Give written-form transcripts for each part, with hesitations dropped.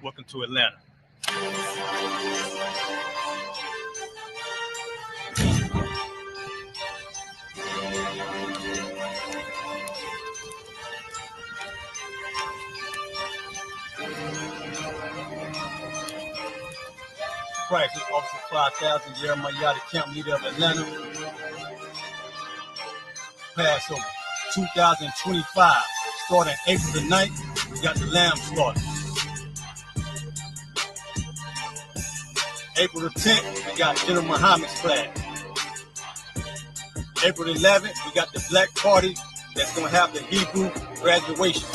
Welcome to Atlanta. Practice Officer 5000, Jeremiah Yada, camp leader of Atlanta. Passover 2025, starting April the 9th, we got the lamb slaughter. April the 10th, we got General Muhammad's flag. April the 11th, we got the black party that's going to have the Hebrew graduation.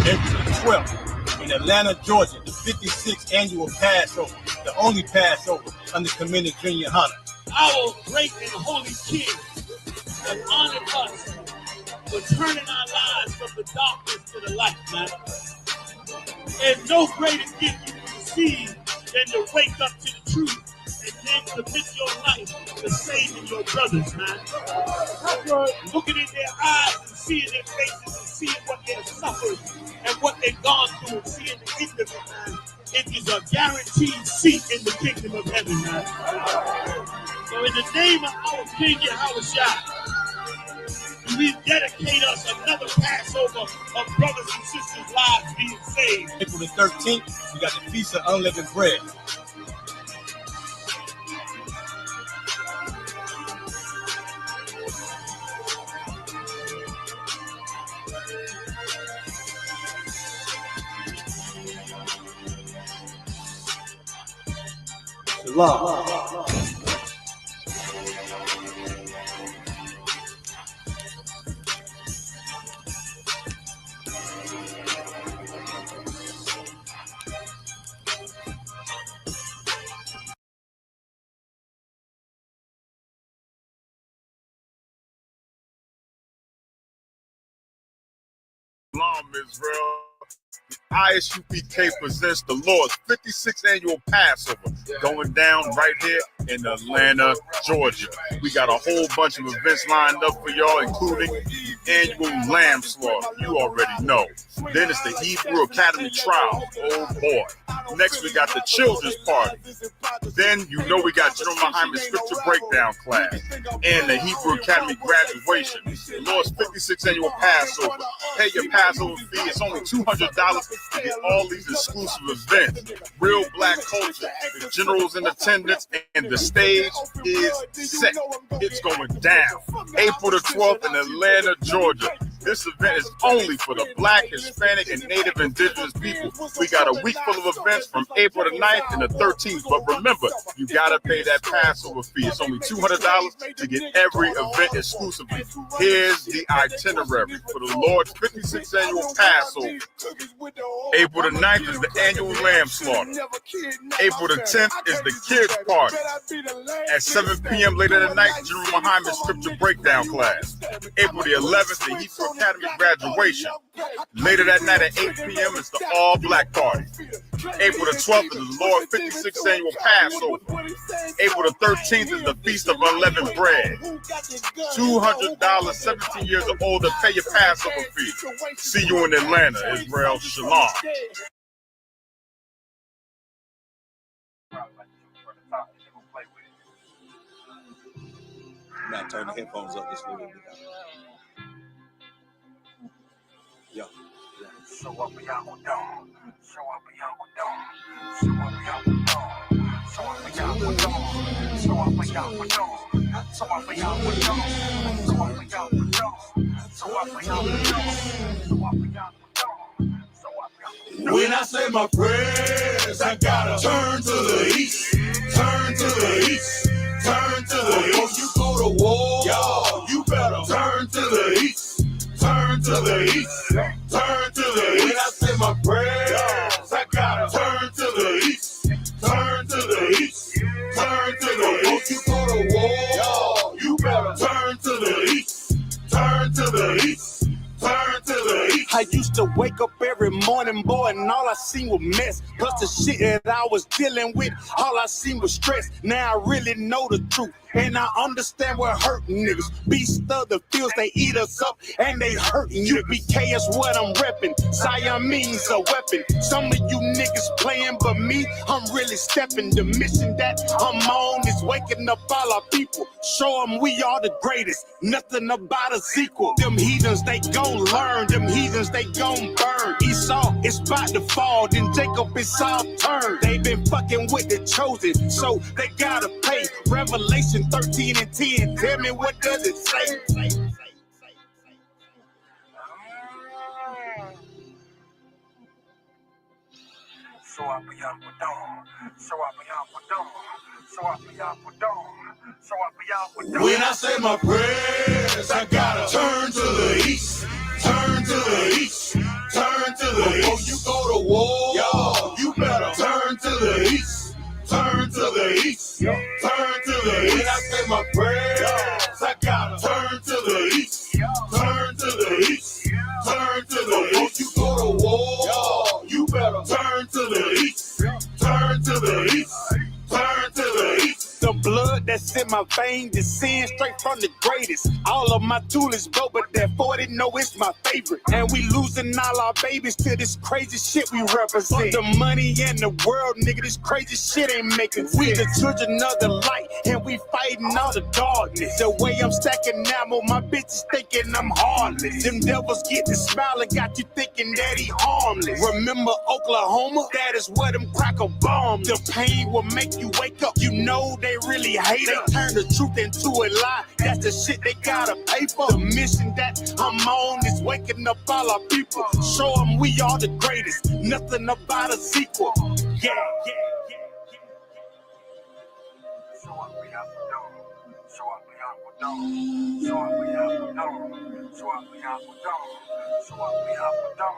April the 12th, in Atlanta, Georgia, the 56th annual Passover, the only Passover under Commander Junior Hunter. Our great and holy King has honored us for turning our lives from the darkness to the light, man. And no greater gift you can receive than to wake up to the truth and then commit your life to saving your brothers, man. Looking in their eyes and seeing their faces and seeing what they've suffered and what they've gone through and seeing the end of it, man. It is a guaranteed seat in the kingdom of heaven, man. So in the name of our King YAHANNA, we dedicate us another Passover of brothers and sisters' lives being saved. April the 13th, we got the Feast of Unleavened Bread. SHALAM. Israel. I.S.U.P.K presents the Lord's 56th annual Passover going down right here in Atlanta, Georgia. We got a whole bunch of events lined up for y'all, including the annual lamb slaughter. You already know. Then it's the Hebrew Academy trial. Oh boy. Next we got the children's party. Then you know we got General Muhammad's scripture breakdown class and the Hebrew Academy graduation. The Lord's 56th annual Passover. Pay your Passover fee. It's only $200 to get all these exclusive events. Real black culture. The general's in attendance and the stage is set. It's going down. April the 12th in Atlanta, Georgia. This event is only for the Black, Hispanic, and Native Indigenous people. We got a week full of events from April the 9th and the 13th. But remember, you got to pay that Passover fee. It's only $200 to get every event exclusively. Here's the itinerary for the Lord's 56th annual Passover. April the 9th is the annual lamb slaughter. April the 10th is the kids' party. At 7 p.m. later that night, General Muhammad's scripture breakdown class. April the 11th, the Hebrew Academy graduation. Later that night at 8 p.m. is the all-black party. April the 12th is the Lord's 56th annual Passover. April the 13th is the Feast of Unleavened Bread. $200, 17 years or older, pay your Passover fee. See you in Atlanta, Israel. Shalom. Now turn the headphones up just a little bit. Yo. Show up for y'all with dog. Show up for y'all with dog. Show up for y'all with dog. Show up for y'all with dog. Show up for y'all with dog. Show up for y'all with dog. Show up for y'all with dog. Show up for y'all with dog. Show up for y'all with dog. When I say my prayers, I gotta turn to the east. Turn to the east. Turn to the east. If you go to war, y'all, you better turn to the east. Turn to the east. Turn to the east. When I say my prayers, I gotta turn to the east. Turn to the east. Turn to the east. If you go to war, y'all, you better turn to the east. Turn to the east. Turn to the east. I used to wake up every morning, boy, and all I seen was mess. Plus the shit that I was dealing with, all I seen was stress. Now I really know the truth, and I understand what hurting niggas. Beast of the fields, they eat us up, and they hurting you. U.P.K is what I'm repping. Siamese a weapon. Some of you niggas playing, but me, I'm really stepping. The mission that I'm on is waking up all our people. Show them we are the greatest. Nothing about a sequel. Them heathens, they gon' learn. Them heathens, they gon' burn. Esau is about to fall. Then Jacob is all turned. They been fucking with the chosen, so they gotta pay. Revelation 13 and 10. Tell me, what does it say? So I be out with dawn. So I be out with dawn. So I be out with dawn. So I be out with dawn. When I say my prayers, I gotta turn to the east. Turn to the east. Turn to the east. Before you go to war, y'all, you better turn to the east. Turn to the east. Turn to the east. When I say my prayers, I gotta turn to the east. Turn to the east. Turn to the east. Before you go to war, y'all, you better turn to the east. Turn to the east. Turn to the east. The blood that's in my veins descends straight from the greatest. All of my toolies go, but that 40 know it's my favorite. And we losing all our babies to this crazy shit we represent. The money and the world, nigga, this crazy shit ain't making sense. We the children of the light, and we fighting all the darkness. The way I'm stacking ammo, my bitches thinking I'm heartless. Them devils get the smile and got you thinking that he harmless. Remember Oklahoma? That is where them cracker bombs. The pain will make you wake up. You know they really hate it. They turn the truth into a lie. That's the shit they gotta pay for. The mission that I'm on is waking up all our people. Show them we are the greatest. Nothing about a sequel. Yeah. So I be out with dawn. So I be out with dawn. So I be out with dawn. So I be out with dawn. So I be out with dawn.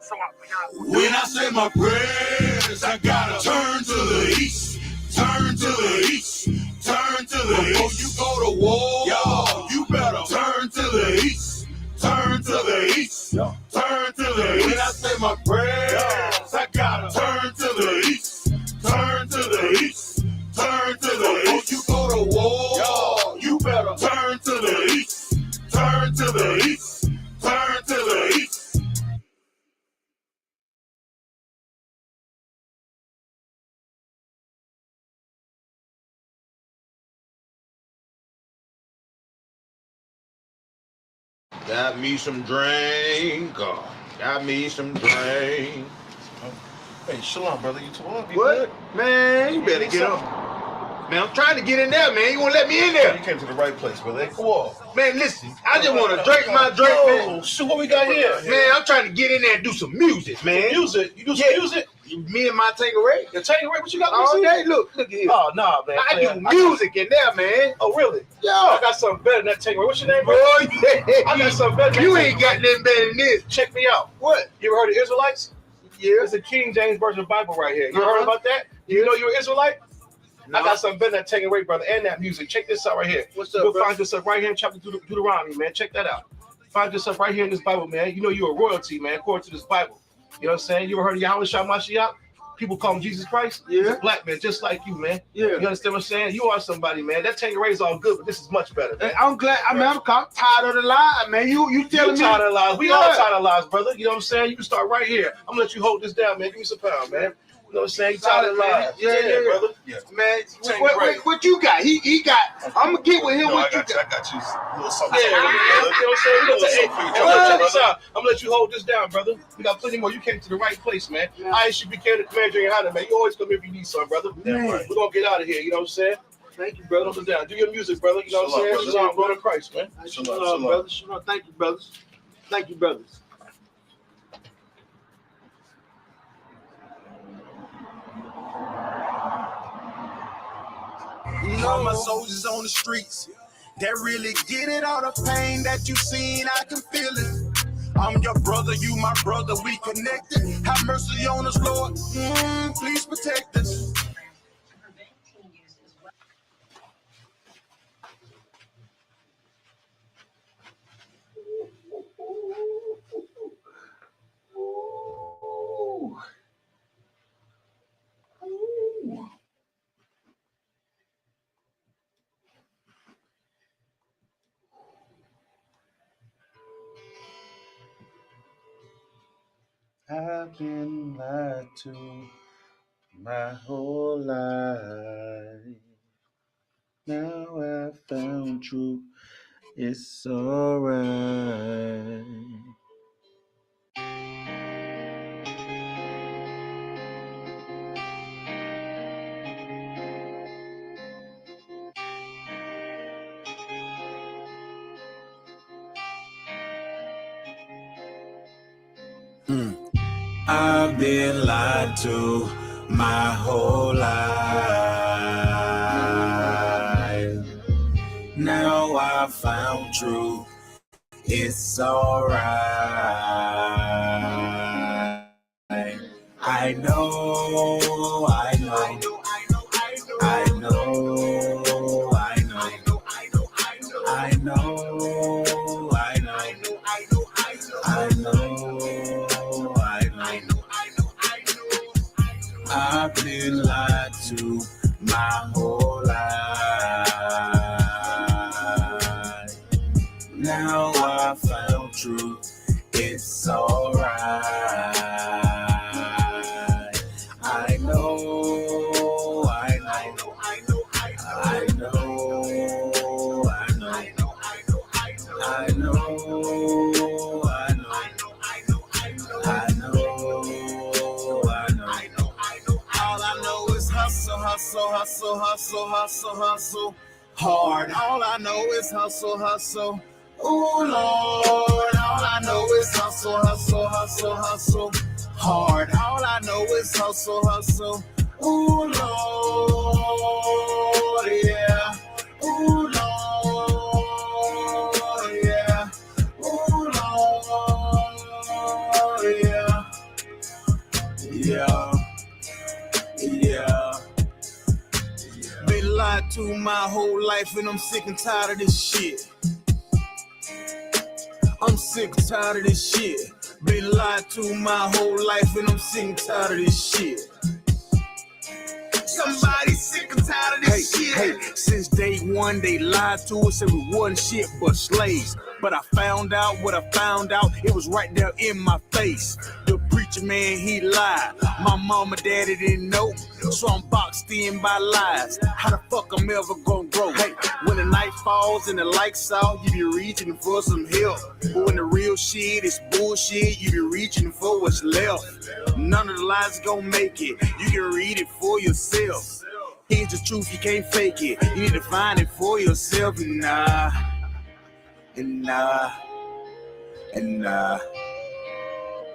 So I be out with dawn. When I say my prayers, I gotta turn to the east. Turn to the east. Turn to the east. Before you go to war, y'all, you better turn to the east. Turn to the east. Turn to the east. When I say my prayers, I gotta turn to the east. Turn to the east. Turn to the east. Before you go to war, y'all, you better turn to the east. Turn to the east. Turn to the east. Got me some drink. Got me some drink. Hey, Shalom, brother. You 12? You What? good? Man, you better get up. Man, I'm trying to get in there, man. You won't let me in there. You came to the right place, brother. Come on. Man, listen, I just want to drink my drink, man. Oh, shoot, what we got here? Man, I'm trying to get in there and do some music, man. Music? You do some music? Me and my Tangeray. Your Tangeray, what you got? All day, look at here. Oh, nah, man. I do music in there, man. Oh, really? Yo. I got something better than that Tangeray. What's your name, bro? Boy, yeah. I got something better than You that ain't got nothing better than this. Check me out. What? You ever heard of Israelites? Yeah. It's a King James Version Bible right here. You ever heard about that? You know you're an Israelite? No. I got something better than taking away, brother, and that music. Check this out right here. What's up, You'll bro? find this up right here in chapter Deuteronomy, man. Check that out. Find this up right here in this Bible, man. You know you're a royalty, man, according to this Bible. You know what I'm saying? You ever heard of YAHANNA? People call him Jesus Christ. Yeah. He's a black man, just like you, man. Yeah. You understand what I'm saying? You are somebody, man. That Tangeray is all good, but this is much better, man. I'm glad. I'm tired of the lie, man. You telling me? Tired of lies. We Yeah. all tired of lies, brother. You know what I'm saying? You can start right here. I'm gonna let you hold this down, man. Give me some pound, man. You know what I'm saying? You tired of lies. Yeah, brother. Yeah. Man, what you got? He got. I'm gonna get with him. No, What you I got you a little something. Yeah, you know what I'm saying? Little something for you, Check this out. I'm gonna let you hold this down, brother. We got plenty more. You came to the right place, man. I.S.U.P.K, the commander in YAHANNA, man. You always come here if you need something, brother. Man. We're gonna get out of here. You know what I'm saying? Thank you, brother. Hold it down. Do your music, brother. You know what I'm saying? Shalom, Shalom, brother Christ, man. Shalom, brothers. Shalom. Thank you, brothers. Thank you, brothers. You know my soldiers on the streets that really get it. All the pain that you seen, I can feel it. I'm your brother, you my brother, we connected. Have mercy on us, Lord. Please protect us. I've been lied to my whole life. Now I found truth. It's alright. I've been lied to my whole life. Now I found truth. It's alright. I know, I know, I know, I know, I know, I know, I know, I've been lied to my whole life. Now I found truth. It's alright. I know, I know, I know, I know, I know, I know, all I know is hustle, hustle, hustle, hustle, hustle, hustle, hard. All I know is hustle, hustle. Ooh, Lord, all I know is hustle, hustle, hustle, hustle, hard. All I know is hustle, hustle. Ooh, Lord, yeah. Ooh, Lord, yeah. Ooh, Lord, yeah. Yeah, yeah. Been lied to my whole life and I'm sick and tired of this shit. I'm sick and tired of this shit. Been lied to my whole life and I'm sick and tired of this shit. Somebody sick and tired of this shit. Hey, since day one they lied to us and we wasn't shit but slaves. But I found out what I found out, it was right there in my face. The preacher man, he lied. My mama, daddy didn't know, so I'm boxed in by lies. How the fuck I'm ever gonna grow? Hey, when the night falls and the lights out, you be reaching for some help. But when the real shit is bullshit, you be reaching for what's left. None of the lies gonna make it, you can read it for yourself. Here's the truth, you can't fake it, you need to find it for yourself. Nah, and nah, and nah.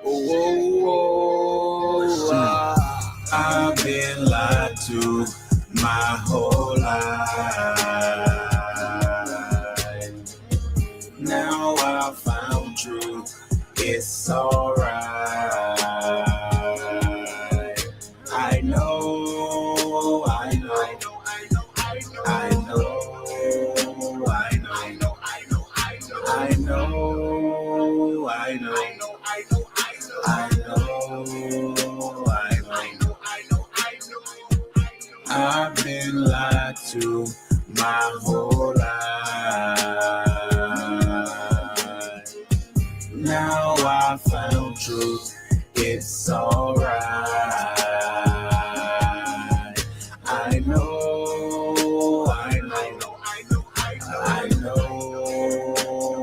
Oh, oh, oh, I've been lied to my whole life. Now I found truth. It's alright. I know, I know, I know, I know, I know, I know. I've been lied to my whole life. Now I found truth. It's alright. I know, I know, I know, I know,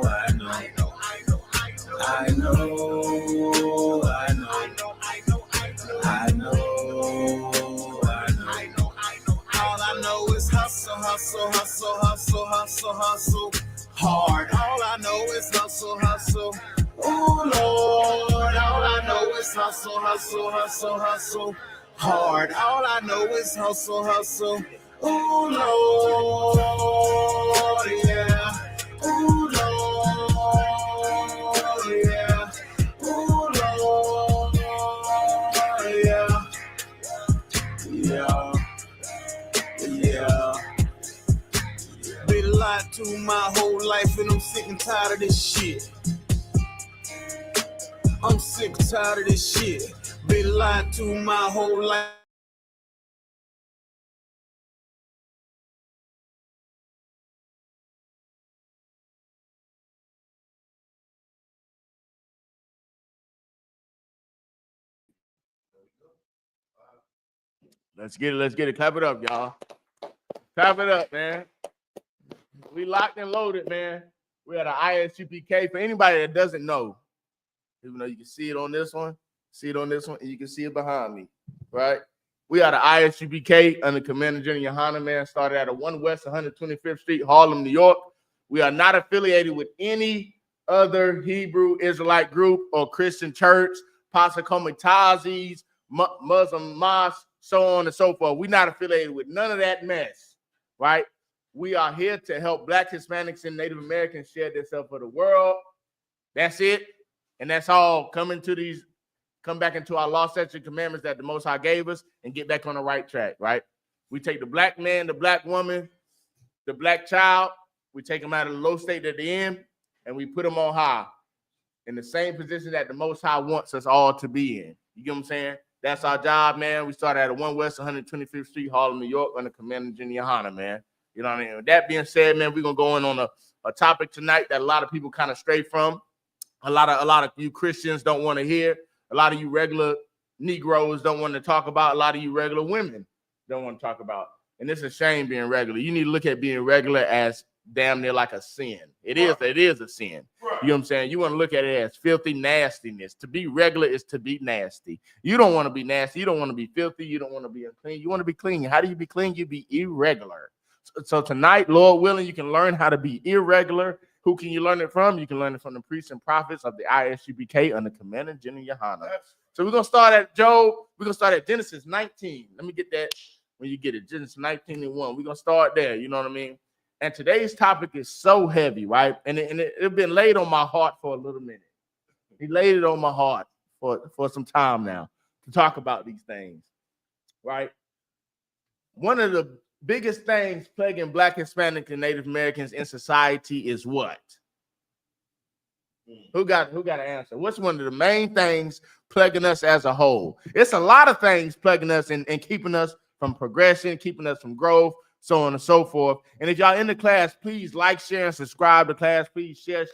I know, I know, I know. All I know is hustle, hustle, hustle, hustle, hustle, hustle, hard. All I know is hustle, hustle. Ooh, Lord, all I know is hustle, hustle, hustle, hustle, hard. All I know is hustle, hustle. Ooh, Lord, yeah. Ooh, Lord, yeah. Ooh, Lord, yeah. Yeah. Yeah. Been lied to my whole life and I'm sick and tired of this shit. I'm sick and tired of this shit. Been lied to my whole life. Let's get it. Let's get it. Clap it up, y'all. Clap it up, man. We locked and loaded, man. We had an I.S.U.P.K. For anybody that doesn't know, even though you can see it on this one, and you can see it behind me, right? We are the I.S.U.P.K. under Commander General YAHANNA, man. Started at 1 West 125th Street, Harlem, New York. We are not affiliated with any other Hebrew Israelite group or Christian church, Pasakomitazis, Muslim mosques, so on and so forth. We're not affiliated with none of that mess, right? We are here to help Black, Hispanics, and Native Americans share themselves for the world. That's it. And that's all. Come back into our law, statutes, and commandments that the Most High gave us and get back on the right track, right? We take the black man, the black woman, the black child, we take them out of the low state at the end, and we put them on high in the same position that the Most High wants us all to be in. You get what I'm saying? That's our job, man. We started at 1 West 125th Street, Harlem, New York, under Commander General YAHANNA, man. You know what I mean? With that being said, man, we're gonna go in on a topic tonight that a lot of people kind of stray from. A lot of you Christians don't want to hear. A lot of you regular Negroes don't want to talk about. A lot of you regular women don't want to talk about. And it's a shame being regular. You need to look at being regular as damn near like a sin. It is a sin. Right. You know what I'm saying? You want to look at it as filthy nastiness. To be regular is to be nasty. You don't want to be nasty. You don't want to be filthy. You don't want to be unclean. You want to be clean. How do you be clean? You be irregular. So tonight, Lord willing, you can learn how to be irregular. Who can you learn it from? You can learn it from the priests and prophets of the I.S.U.P.K. under Commander General YAHANNA. So we're going to start at Job. We're going to start at Genesis 19. Let me get that when you get it. Genesis 19 and 1. We're going to start there. You know what I mean? And today's topic is so heavy, right? And it's been laid on my heart for a little minute. He laid it on my heart for some time now to talk about these things, right? One of the biggest things plaguing Black, Hispanic, and Native Americans in society is what? Who got an answer? What's one of the main things plaguing us as a whole? It's a lot of things plaguing us and keeping us from progression, keeping us from growth, so on and so forth. And if y'all in the class, please like, share, and subscribe to class. Please share.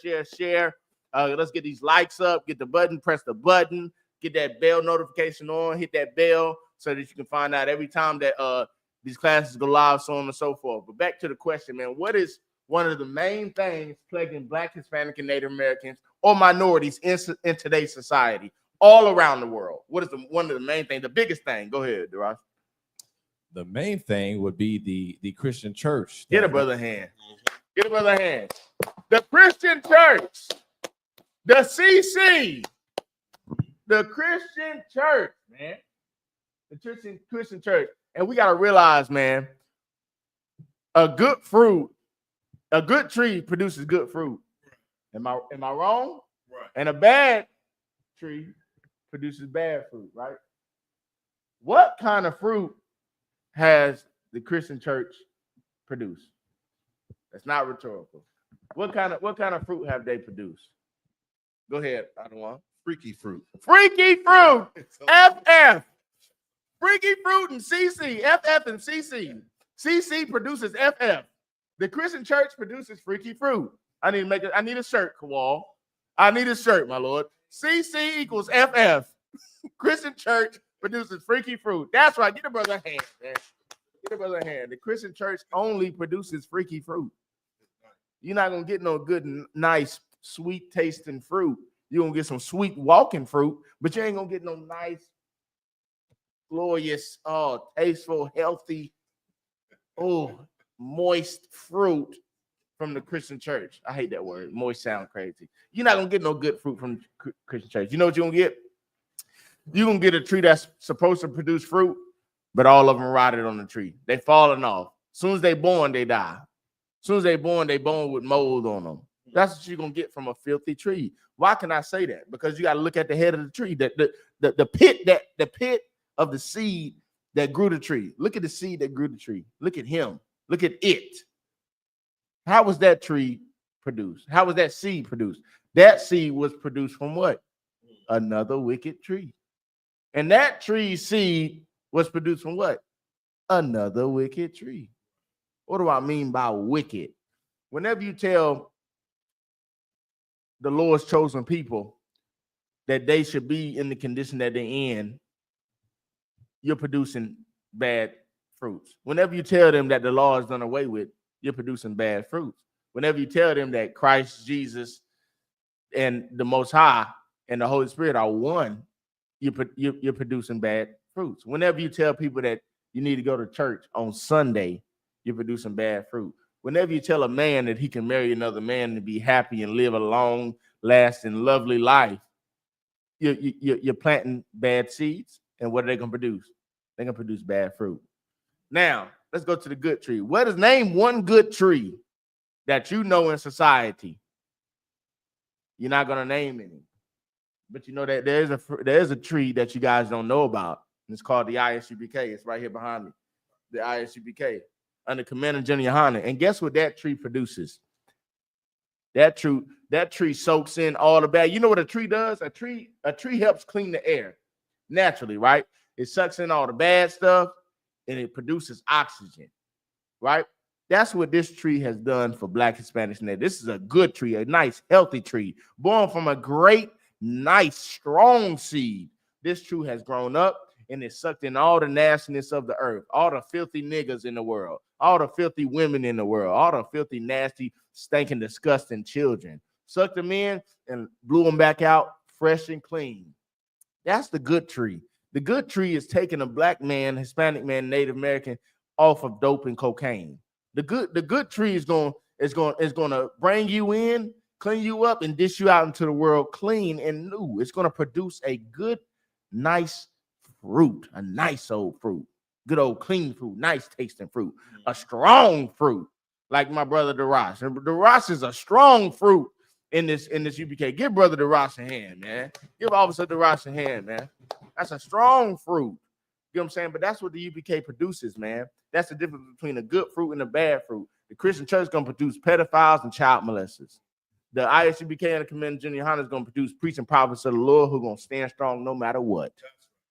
Let's get these likes up, get the button, press the button, get that bell notification on, hit that bell so that you can find out every time that these classes go live, so on and so forth. But back to the question, man, what is one of the main things plaguing Black, Hispanic, and Native Americans or minorities in today's society all around the world? What is one of the main things, the biggest thing? Go ahead, Darash. The main thing would be the Christian church. Get a brother hand. Get a brother hand. The Christian church. The CC. The Christian church, man. The Christian church. And we got to realize, man, a good tree produces good fruit. Am I wrong? Right. And a bad tree produces bad fruit, right? What kind of fruit has the Christian church produced? That's not rhetorical. What kind of fruit have they produced? Go ahead, Adawan. Freaky fruit. Freaky fruit. FF. Freaky fruit and CC. FF and CC. CC produces FF. The Christian church produces freaky fruit. I need a shirt, Kawal. I need a shirt, my lord. CC equals FF. Christian church produces freaky fruit. That's right. Get a brother a hand, man. Get a brother a hand. The Christian church only produces freaky fruit. You're not going to get no good, nice, sweet tasting fruit. You're going to get some sweet walking fruit, but you ain't going to get no nice, glorious, tasteful, healthy, moist fruit from the Christian church. I hate that word. Moist sound crazy. You're not going to get no good fruit from the Christian church. You know what you're going to get? You're going to get a tree that's supposed to produce fruit, but all of them rotted on the tree. They falling off. As soon as they born, they die. As soon as they born with mold on them. That's what you're going to get from a filthy tree. Why can I say that? Because you got to look at the head of the tree, the pit of the seed that grew the tree. Look at the seed that grew the tree. Look at him. Look at it. How was that tree produced? How was that seed produced? That seed was produced from what? Another wicked tree. And that tree's seed was produced from what? Another wicked tree. What do I mean by wicked? Whenever you tell the Lord's chosen people that they should be in the condition that they're in, you're producing bad fruits. Whenever you tell them that the law is done away with, you're producing bad fruits. Whenever you tell them that Christ Jesus and the Most High and the Holy Spirit are one, you're producing bad fruits. Whenever you tell people that you need to go to church on Sunday, you're producing bad fruit. Whenever you tell a man that he can marry another man and be happy and live a long, lasting, lovely life, you're planting bad seeds. And what are they going to produce? They're going to produce bad fruit. Now, let's go to the good tree. What is name one good tree that you know in society? You're not going to name any. But you know that there is a tree that you guys don't know about. And it's called the I.S.U.P.K. It's right here behind me. The I.S.U.P.K. under Commander General YAHANNA. And guess what that tree produces? That tree soaks in all the bad. You know what a tree does? A tree helps clean the air naturally, right? It sucks in all the bad stuff and it produces oxygen, right? That's what this tree has done for Black, Hispanics. And this is a good tree, a nice, healthy tree, born from a great, nice, strong seed. This tree has grown up and it sucked in all the nastiness of the earth, all the filthy niggas in the world, all the filthy women in the world, all the filthy, nasty, stinking, disgusting children. Sucked them in and blew them back out fresh and clean. That's the good tree. The good tree is taking a Black man, Hispanic man, Native American off of dope and cocaine. The good tree is going to bring you in, clean you up, and dish you out into the world clean and new. It's going to produce a good, nice fruit, a nice old fruit, good old clean fruit, nice tasting fruit, a strong fruit, like my brother DeRoss. And DeRoss is a strong fruit in this UPK. Give brother DeRoss a hand, man. Give Officer DeRoss a hand, man. That's a strong fruit. You know what I'm saying? But that's what the UPK produces, man. That's the difference between a good fruit and a bad fruit. The Christian church is going to produce pedophiles and child molesters. The I.S.U.P.K. and the Commander General YAHANNA is going to produce preaching prophets of the Lord who are going to stand strong no matter what.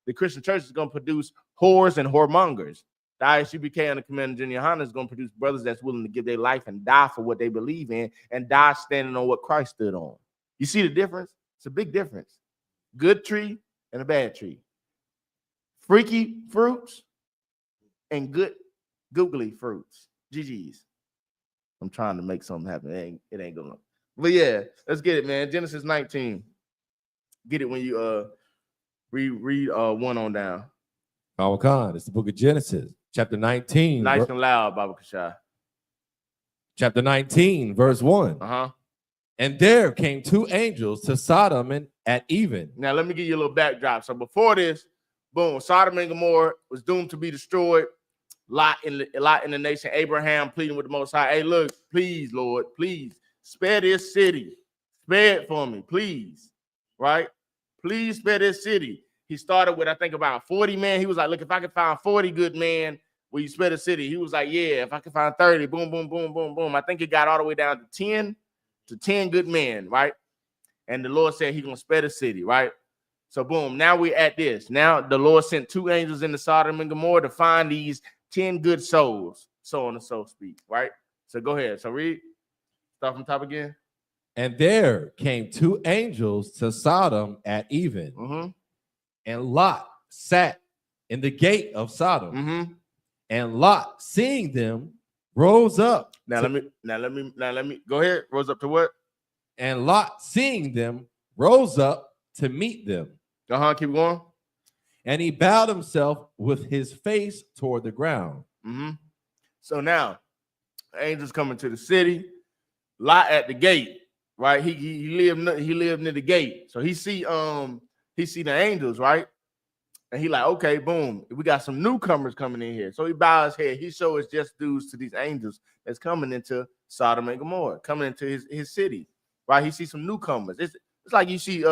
The Christian church is going to produce whores and whoremongers. The I.S.U.P.K. and the Commander General YAHANNA is going to produce brothers that's willing to give their life and die for what they believe in and die standing on what Christ stood on. You see the difference? It's a big difference. Good tree and a bad tree. Freaky fruits and good googly fruits. GG's. I'm trying to make something happen. It ain't gonna. But yeah, let's get it, man. Genesis 19. Get it when you read one on down. Khan, it's the book of Genesis, chapter 19. Nice and loud, Baba Kashai. Chapter 19, verse 1. Uh-huh. And there came two angels to Sodom and at even. Now let me give you a little backdrop. So before this, boom, Sodom and Gomorrah was doomed to be destroyed. Lot in the nation, Abraham pleading with the Most High. Hey, look, please, Lord, please spare this city. Spare it for me, please. Right? Please spare this city. He started with, I think, about 40 men. He was like, look, if I could find 40 good men, will you spare the city? He was like, yeah, if I could find 30, boom, boom, boom, boom, boom. I think it got all the way down to 10 good men, right? And the Lord said he's going to spare the city, right? So, boom, now we're at this. Now the Lord sent two angels into Sodom and Gomorrah to find these 10 good souls, so on and so speak, right? So go ahead. So read. Start from top again. And there came two angels to Sodom at even. And Lot sat in the gate of Sodom. And Lot, seeing them, rose up. Let me go ahead. Rose up to what? And Lot, seeing them, rose up to meet them. Keep going. And he bowed himself with his face toward the ground. So now, angels coming to the city. Lot at the gate, right? He lived near the gate, so he see the angels, right? And he like, okay, boom, we got some newcomers coming in here. So he bows his head. He shows his just dues to these angels that's coming into Sodom and Gomorrah, coming into his city, right? He sees some newcomers. It's like you see,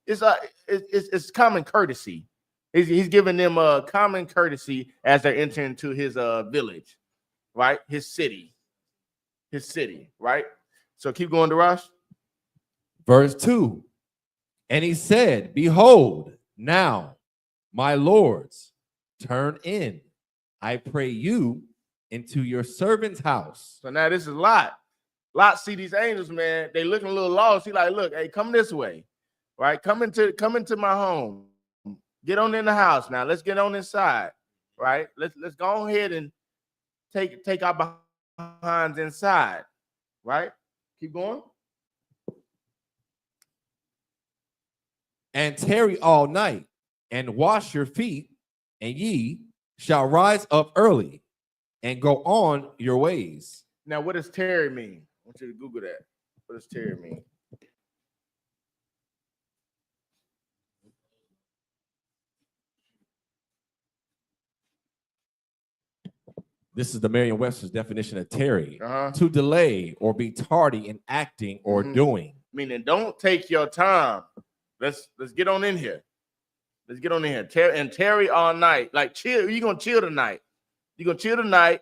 it's common courtesy. He's giving them a common courtesy as they're entering into his village, right? His city, right? So keep going, Darash. Verse 2. And he said, behold, now, my lords, turn in, I pray you, into your servant's house. So now this is Lot. Lot see these angels, man. They looking a little lost. He like, look, hey, come this way, right? Come into my home. Get on in the house now. Let's get on inside. right? Let's go ahead and take our behinds inside, right? Keep going. And tarry all night, and wash your feet, and ye shall rise up early, and go on your ways. Now, what does tarry mean? I want you to Google that. What does tarry mean? This is the Merriam-Webster's definition of tarry: to delay or be tardy in acting or doing. Meaning, don't take your time. Let's get on in here. Let's get on in here. Tarry all night. Like chill. You're gonna chill tonight. You're gonna chill tonight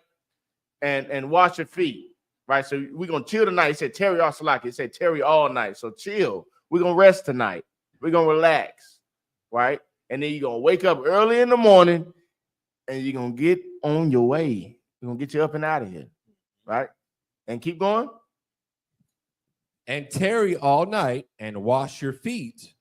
and wash your feet. Right. So we're gonna chill tonight. He said tarry all salaki. He said tarry all night. So chill. We're gonna rest tonight. We're gonna relax. Right. And then you're gonna wake up early in the morning and you're gonna get on your way. We're gonna get you up and out of here. Right. And keep going. And tarry all night and wash your feet,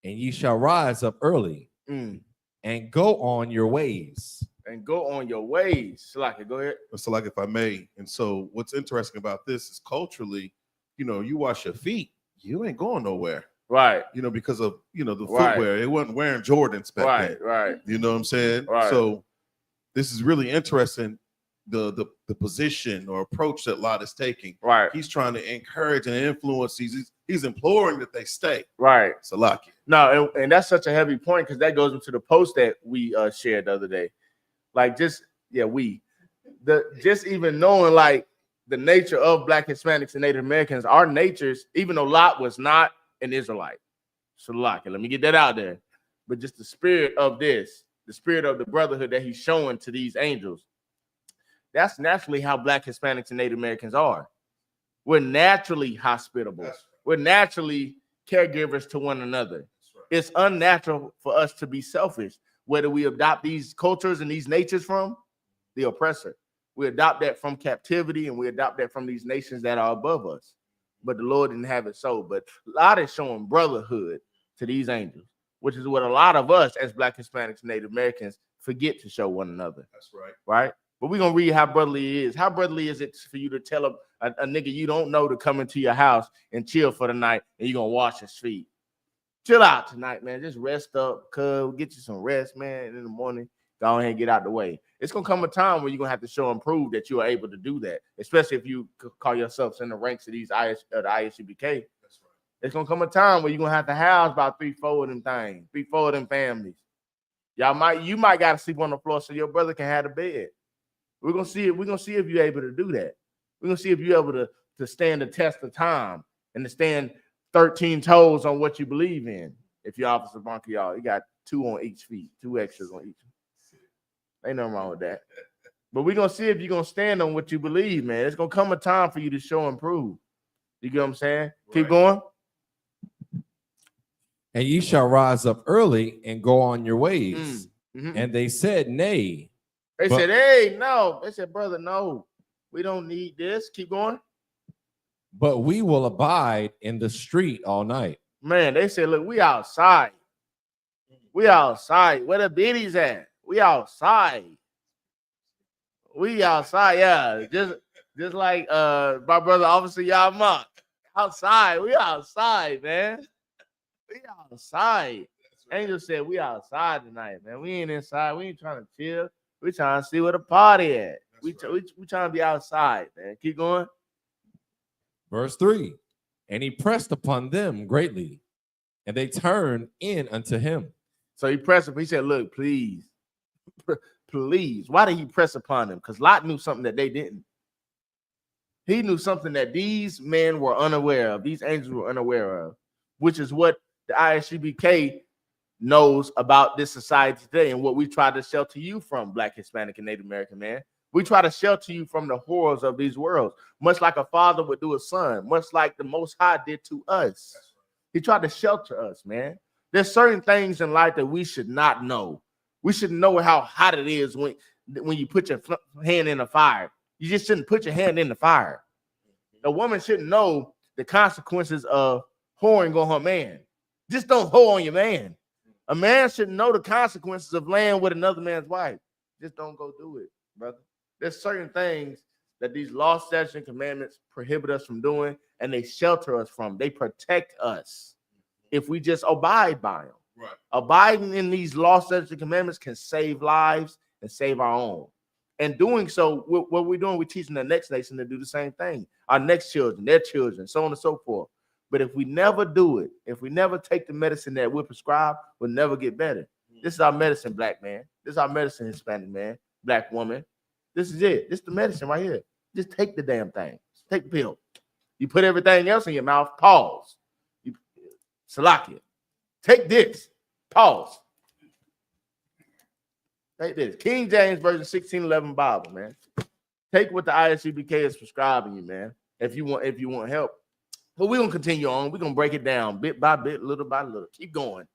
and ye shall rise up early and go on your ways. And go on your ways. Salaki, go ahead. So, like, if I may, and so what's interesting about this is culturally, you wash your feet, you ain't going nowhere. Right. Because of, the footwear. They wasn't wearing Jordans back then. Right. You know what I'm saying? Right. So this is really interesting, the position or approach that Lot is taking. Right. He's trying to encourage and influence. He's imploring that they stay. Right. So lucky. No, and that's such a heavy point because that goes into the post that we shared the other day. Like just even knowing like the nature of Black Hispanics and Native Americans, our natures, even though Lot was not an Israelite. So lucky, let me get that out there. But just the spirit of this, the spirit of the brotherhood that he's showing to these angels. That's naturally how Black Hispanics and Native Americans are. We're naturally hospitable. Right. We're naturally caregivers to one another. Right. It's unnatural for us to be selfish. Whether we adopt these cultures and these natures from the oppressor, we adopt that from captivity and we adopt that from these nations that are above us. But the Lord didn't have it so. But Lot is showing brotherhood to these angels, which is what a lot of us as Black Hispanics and Native Americans forget to show one another. That's right. Right? But we're going to read how brotherly it is. How brotherly is it for you to tell a nigga you don't know to come into your house and chill for the night and you're going to wash his feet? Chill out tonight, man. Just rest up, get you some rest, man. And in the morning, go ahead and get out the way. It's going to come a time where you're going to have to show and prove that you are able to do that, especially if you call yourselves in the ranks of these the I.S.U.P.K. That's right. It's going to come a time where you're going to have about 3-4 of them things, 3-4 of them families. You might got to sleep on the floor so your brother can have the bed. We're gonna see if you're able to do that. We're gonna see if you're able to stand the test of time and to stand 13 toes on what you believe in. If you're Officer Bunker, y'all, you got 2 on each feet, 2 extras on each. Ain't nothing wrong with that. But we're gonna see if you're gonna stand on what you believe, man. It's gonna come a time for you to show and prove. You get what I'm saying? Right. Keep going. And ye shall rise up early and go on your ways. And they said, nay. They said, hey, no. They said, brother, no, we don't need this. Keep going. But we will abide in the street all night. Man, they said, look, we outside. We outside. Where the biddies at? We outside. We outside, yeah. Just like my brother, Officer YAHANNA. Outside. We outside, man. We outside. Angel said, we outside tonight, man. We ain't inside. We ain't trying to chill. We trying to see where the party at. We trying to be outside, man. Keep going. Verse 3. And he pressed upon them greatly, and they turned in unto him. So he pressed him. He said, look, please. Please. Why did he press upon them? Because Lot knew something that they didn't. He knew something that these men were unaware of. These angels were unaware of, which is what the I.S.U.P.K knows about this society today and what we try to shelter you from, Black, Hispanic, and Native American, man. We try to shelter you from the horrors of these worlds, much like a father would do a son, much like the Most High did to us. He tried to shelter us, man. There's certain things in life that we should not know. We should know how hot it is when you put your hand in the fire. You just shouldn't put your hand in the fire. A woman shouldn't know the consequences of whoring on her man. Just don't whore on your man. A man should know the consequences of laying with another man's wife. Just don't go do it, brother. There's certain things that these law, statutes, and commandments prohibit us from doing, and they shelter us from. They protect us if we just abide by them. Right. Abiding in these law, statutes, and commandments can save lives and save our own. And doing so, what we're doing, we're teaching the next nation to do the same thing. Our next children, their children, so on and so forth. But if we never do it, if we never take the medicine that we're prescribed, we'll never get better. This is our medicine, black man. This is our medicine, Hispanic man, black woman. This is it. This is the medicine right here. Just take the damn thing. Take the pill. You put everything else in your mouth. Pause. Salakia. Take this. Pause. Take this. King James Version 1611 Bible, man. Take what the I.S.U.P.K is prescribing you, man. If you want help. But we're gonna continue on. We're gonna break it down bit by bit, little by little. Keep going.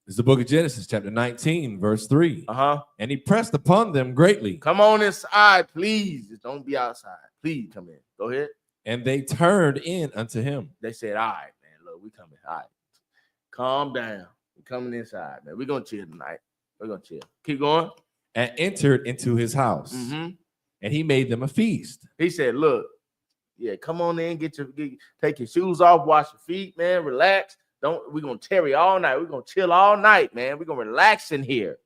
It's the book of Genesis, chapter 19, verse 3. Uh-huh. And he pressed upon them greatly. Come on inside, please. Just don't be outside. Please come in. Go ahead. And they turned in unto him. They said, all right, man. Look, we coming. All right. Calm down. We're coming inside, man. We're gonna chill tonight. We're gonna chill. Keep going. And entered into his house. Mm-hmm. And he made them a feast. He said, look, yeah, come on in, take your shoes off, wash your feet, man, relax. We're gonna tarry all night. We're gonna chill all night, man. We're gonna relax in here.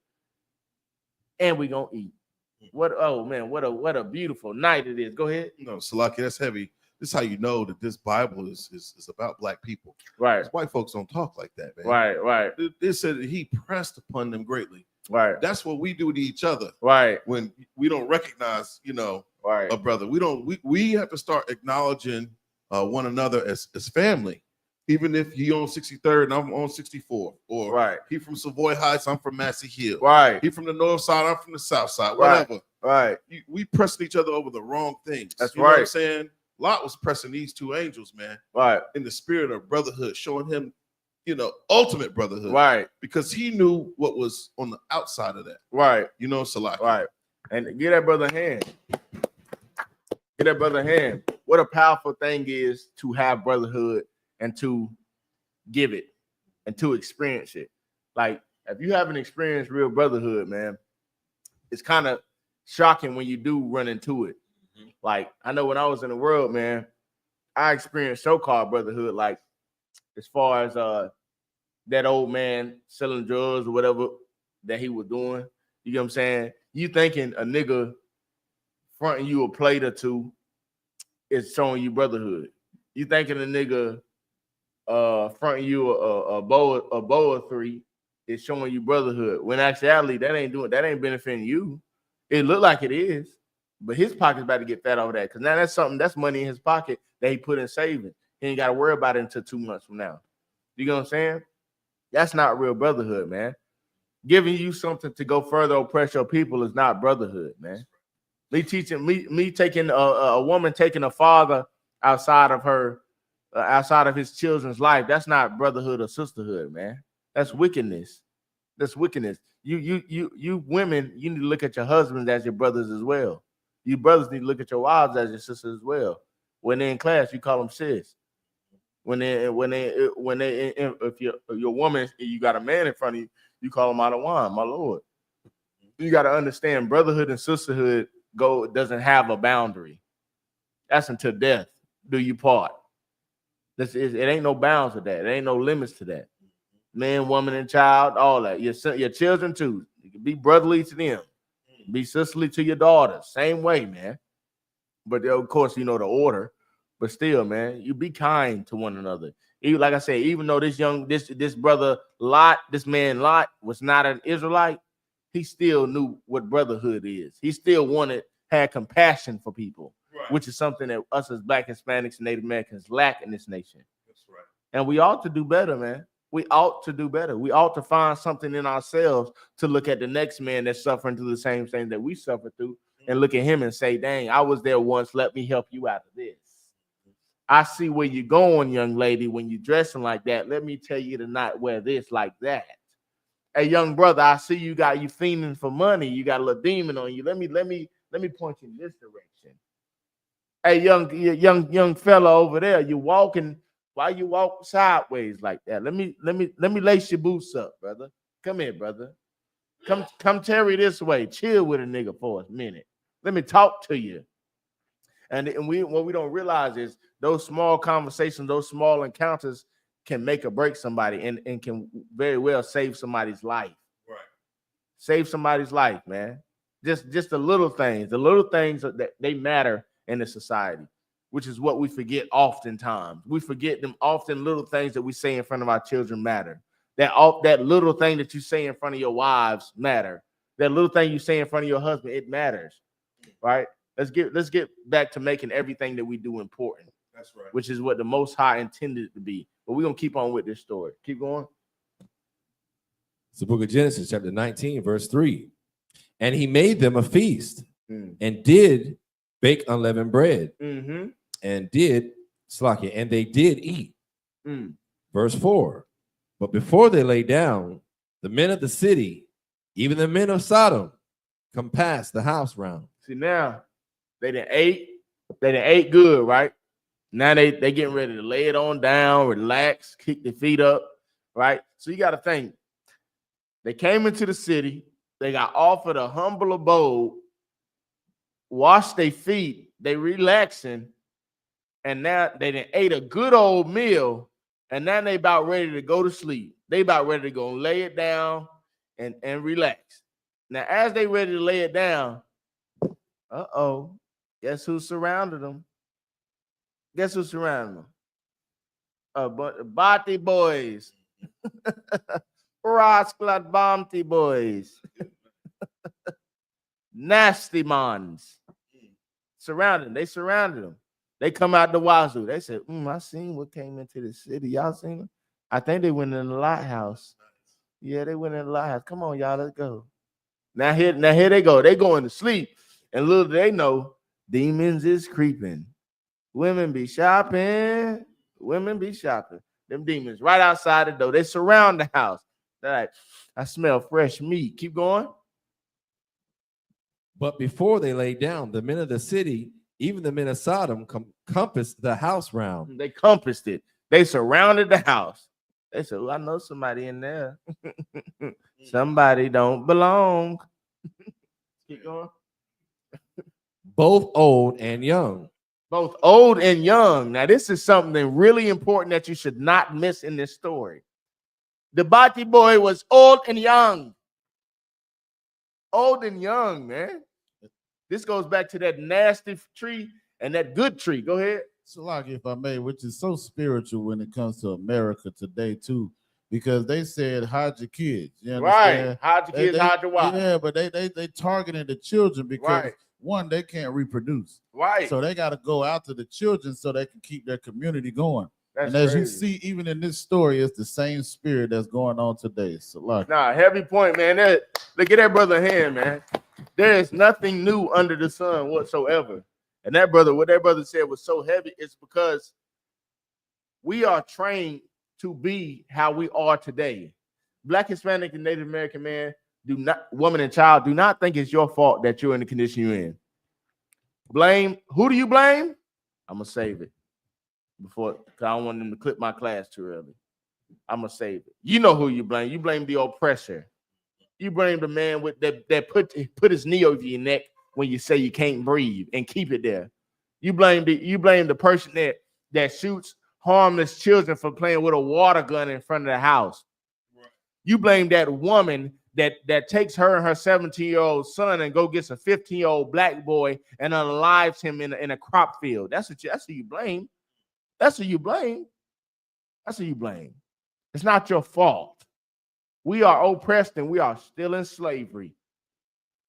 And we're gonna eat. What a beautiful night it is. Go ahead. No, Salaki, that's heavy. This is how you know that this Bible is about black people. Right. White folks don't talk like that, man. Right. It said that he pressed upon them greatly. Right. That's what we do to each other. Right. When we don't recognize, right, a brother. We have to start acknowledging one another as family. Even if he on 63rd and I'm on 64th, or right, he from Savoy Heights, I'm from Massey Hill, right, he from the north side, I'm from the south side, whatever. Right. We pressing each other over the wrong things. That's you know right. what I'm saying? Lot was pressing these two angels, man. Right. In the spirit of brotherhood, showing him, ultimate brotherhood. Right. Because he knew what was on the outside of that. Right. Salaki. Right. And give that brother a hand. Give that brother a hand. What a powerful thing is to have brotherhood and to give it and to experience it. Like, if you haven't experienced real brotherhood, man, it's kind of shocking when you do run into it. Mm-hmm. Like, I know when I was in the world, man, I experienced so-called brotherhood, like as far as that old man selling drugs or whatever that he was doing. You get what I'm saying? You thinking a nigga fronting you a plate or two is showing you brotherhood. You thinking a nigga fronting you a bow or three is showing you brotherhood. When actually that ain't benefiting you. It look like it is, but his pocket's about to get fat over that because now that's money in his pocket that he put in saving. He ain't got to worry about it until 2 months from now. You know what I'm saying? That's not real brotherhood, man. Giving you something to go further oppress your people is not brotherhood, man. Me taking a woman taking a father outside of his children's life. That's not brotherhood or sisterhood, man. That's wickedness. That's wickedness. You women, you need to look at your husbands as your brothers as well. You brothers need to look at your wives as your sisters as well. When they're in class, you call them sis. If your woman, you got a man in front of you, you call him out of wine, my lord. You got to understand, brotherhood and sisterhood doesn't have a boundary. That's until death do you part. It ain't no bounds to that. It ain't no limits to that. Man, woman, and child, all that. Your children too. You can be brotherly to them, be sisterly to your daughters. Same way, man. But of course, the order. But still, man, you be kind to one another. Even like I said, even though this brother Lot, this man Lot was not an Israelite, he still knew what brotherhood is. He still had compassion for people, right, which is something that us as Black, Hispanics, and Native Americans lack in this nation. That's right. And we ought to do better, man. We ought to do better. We ought to find something in ourselves to look at the next man that's suffering through the same thing that we suffer through, and look at him and say, dang, I was there once. Let me help you out of this. I see where you're going, young lady, when you're dressing like that. Let me tell you to not wear this like that. Hey, young brother, I see you fiending for money. You got a little demon on you. Let me point you in this direction. Hey, young fella over there, you walking. Why you walk sideways like that? Let me lace your boots up, brother. Come here, brother. Come Terry this way. Chill with a nigga for a minute. Let me talk to you. And what we don't realize is those small conversations, those small encounters can make or break somebody and can very well save somebody's life. Right. Save somebody's life, man. Just the little things that they matter in the society, which is what we forget oftentimes. We forget them often little things that we say in front of our children matter. That little thing that you say in front of your wives matter. That little thing you say in front of your husband, it matters. Right? Let's get back to making everything that we do important. That's right. Which is what the Most High intended it to be. But we're going to keep on with this story. Keep going. It's the book of Genesis, chapter 19, verse 3. And he made them a feast and did bake unleavened bread and did slack it, and they did eat. Verse 4. But before they lay down, the men of the city, even the men of Sodom, compassed the house round. See, now they done ate good, right? Now they getting ready to lay it on down, relax, kick their feet up, right? So you got to think. They came into the city, they got offered a humble abode, washed their feet, they relaxing, and now they done ate a good old meal, and now they about ready to go to sleep. They about ready to go lay it down and relax. Now, as they ready to lay it down, guess who surrounded them? Guess who surrounded them? Bati boys. Rascal Bounty boys. Nasty mons. They surrounded them. They come out the wazoo. They said, I seen what came into the city. Y'all seen them? I think they went in the lighthouse. Yeah, they went in the lighthouse. Come on, y'all, let's go. Now here they go. They going to sleep. And little do they know, demons is creeping. Women be shopping. Them demons right outside the door. They surround the house. They're like, I smell fresh meat. Keep going. But before they lay down, the men of the city, even the men of Sodom, compassed the house round. They compassed it. They surrounded the house. They said, I know somebody in there. Somebody don't belong. Keep going. Both old and young. Both old and young. Now, this is something really important that you should not miss in this story. The Bati boy was old and young. Old and young, man. This goes back to that nasty tree and that good tree. Go ahead. Salaki, if I may, which is so spiritual when it comes to America today, too, because they said, hide your kids. You understand? Right. Hide your kids, hide your wife. Yeah, but they targeting the children because, one, they can't reproduce. Right. So they got to go after the children so they can keep their community going. That's and as crazy. you see, even in this story, it's the same spirit that's going on today. Salaki. Nah, heavy point, man. Look at that brother hand, man. There is nothing new under the sun whatsoever. And what that brother said was so heavy, it's because we are trained to be how we are today. Black, Hispanic, and Native American man, woman and child, do not think it's your fault that you're in the condition you're in. Blame, who do you blame? I'm going to save it because I don't want them to clip my class too early. I'm going to save it. You know who you blame. You blame the oppressor. You blame the man with that put his knee over your neck when you say you can't breathe and keep it there. You blame the person that shoots harmless children for playing with a water gun in front of the house. Right. You blame that woman that takes her and her 17-year-old son and go gets a 15-year-old black boy and unalives him in a crop field. That's who you blame. That's who you blame. That's who you blame. It's not your fault. We are oppressed and we are still in slavery.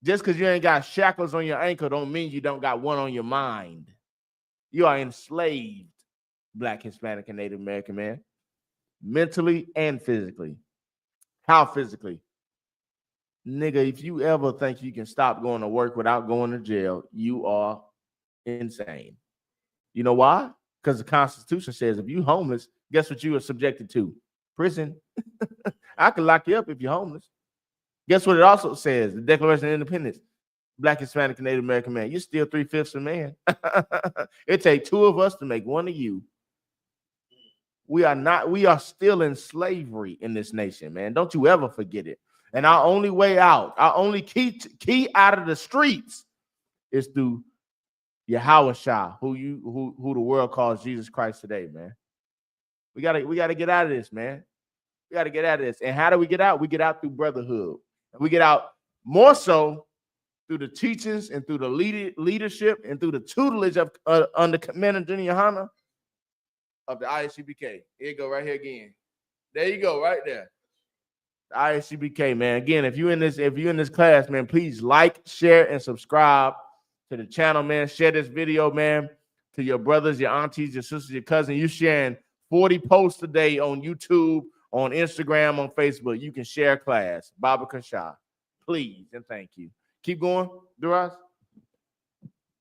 Just because you ain't got shackles on your ankle don't mean you don't got one on your mind. You are enslaved, Black, Hispanic, and Native American man, mentally and physically. How physically? Nigga, if you ever think you can stop going to work without going to jail, you are insane. You know why? Because the Constitution says if you're homeless, guess what you are subjected to? Prison. I could lock you up if you're homeless. Guess what it also says? The Declaration of Independence. Black, Hispanic, and Native American man. You're still 3/5 a man. It takes two of us to make one of you. We are still in slavery in this nation, man. Don't you ever forget it. And our only way out, our only key out of the streets is through YAHANNA, who the world calls Jesus Christ today, man. We gotta get out of this, man. We gotta get out of this. And how do we get out? We get out through brotherhood. And we get out more so through the teachings and through the leadership and through the tutelage of under Commander General YAHANNA of the I.S.U.P.K. Here you go, right here again. There you go, right there. The I.S.U.P.K, man. Again, if you're in this class, man, please like, share, and subscribe to the channel, man. Share this video, man, to your brothers, your aunties, your sisters, your cousins. You sharing 40 posts a day on YouTube, on Instagram, on Facebook. You can share class. Baba Kasha. Please and thank you. Keep going, Duras.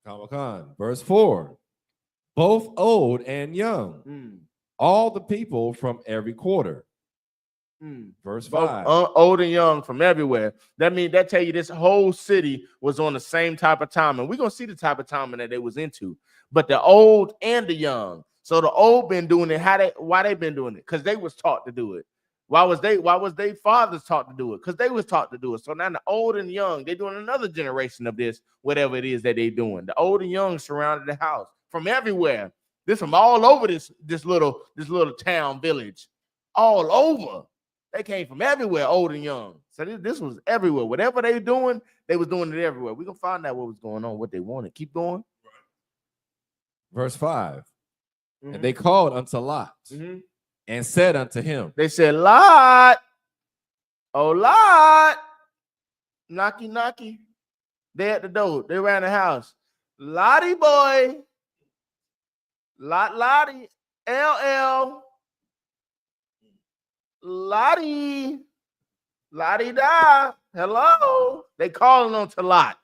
Khan, verse 4. Both old and young, all the people from every quarter. Verse 5. Old and young from everywhere. That tell you this whole city was on the same type of timing. We're gonna see the type of timing that they was into, but the old and the young. So the old been doing it. Why they been doing it? Because they was taught to do it. Why was they fathers taught to do it? Because they was taught to do it. So now the old and young, they're doing another generation of this, whatever it is that they're doing. The old and young surrounded the house from everywhere. This from all over this little town village, all over. They came from everywhere, old and young. So this was everywhere. Whatever they doing, they was doing it everywhere. We're gonna find out what was going on, what they wanted. Keep going. Verse 5. And they called unto Lot and said unto him. They said, Lot, oh Lot, knocky, knocky. They at the door. They ran the house. Lottie boy, Lottie, LL. Lottie da. Hello. They calling on to Lot.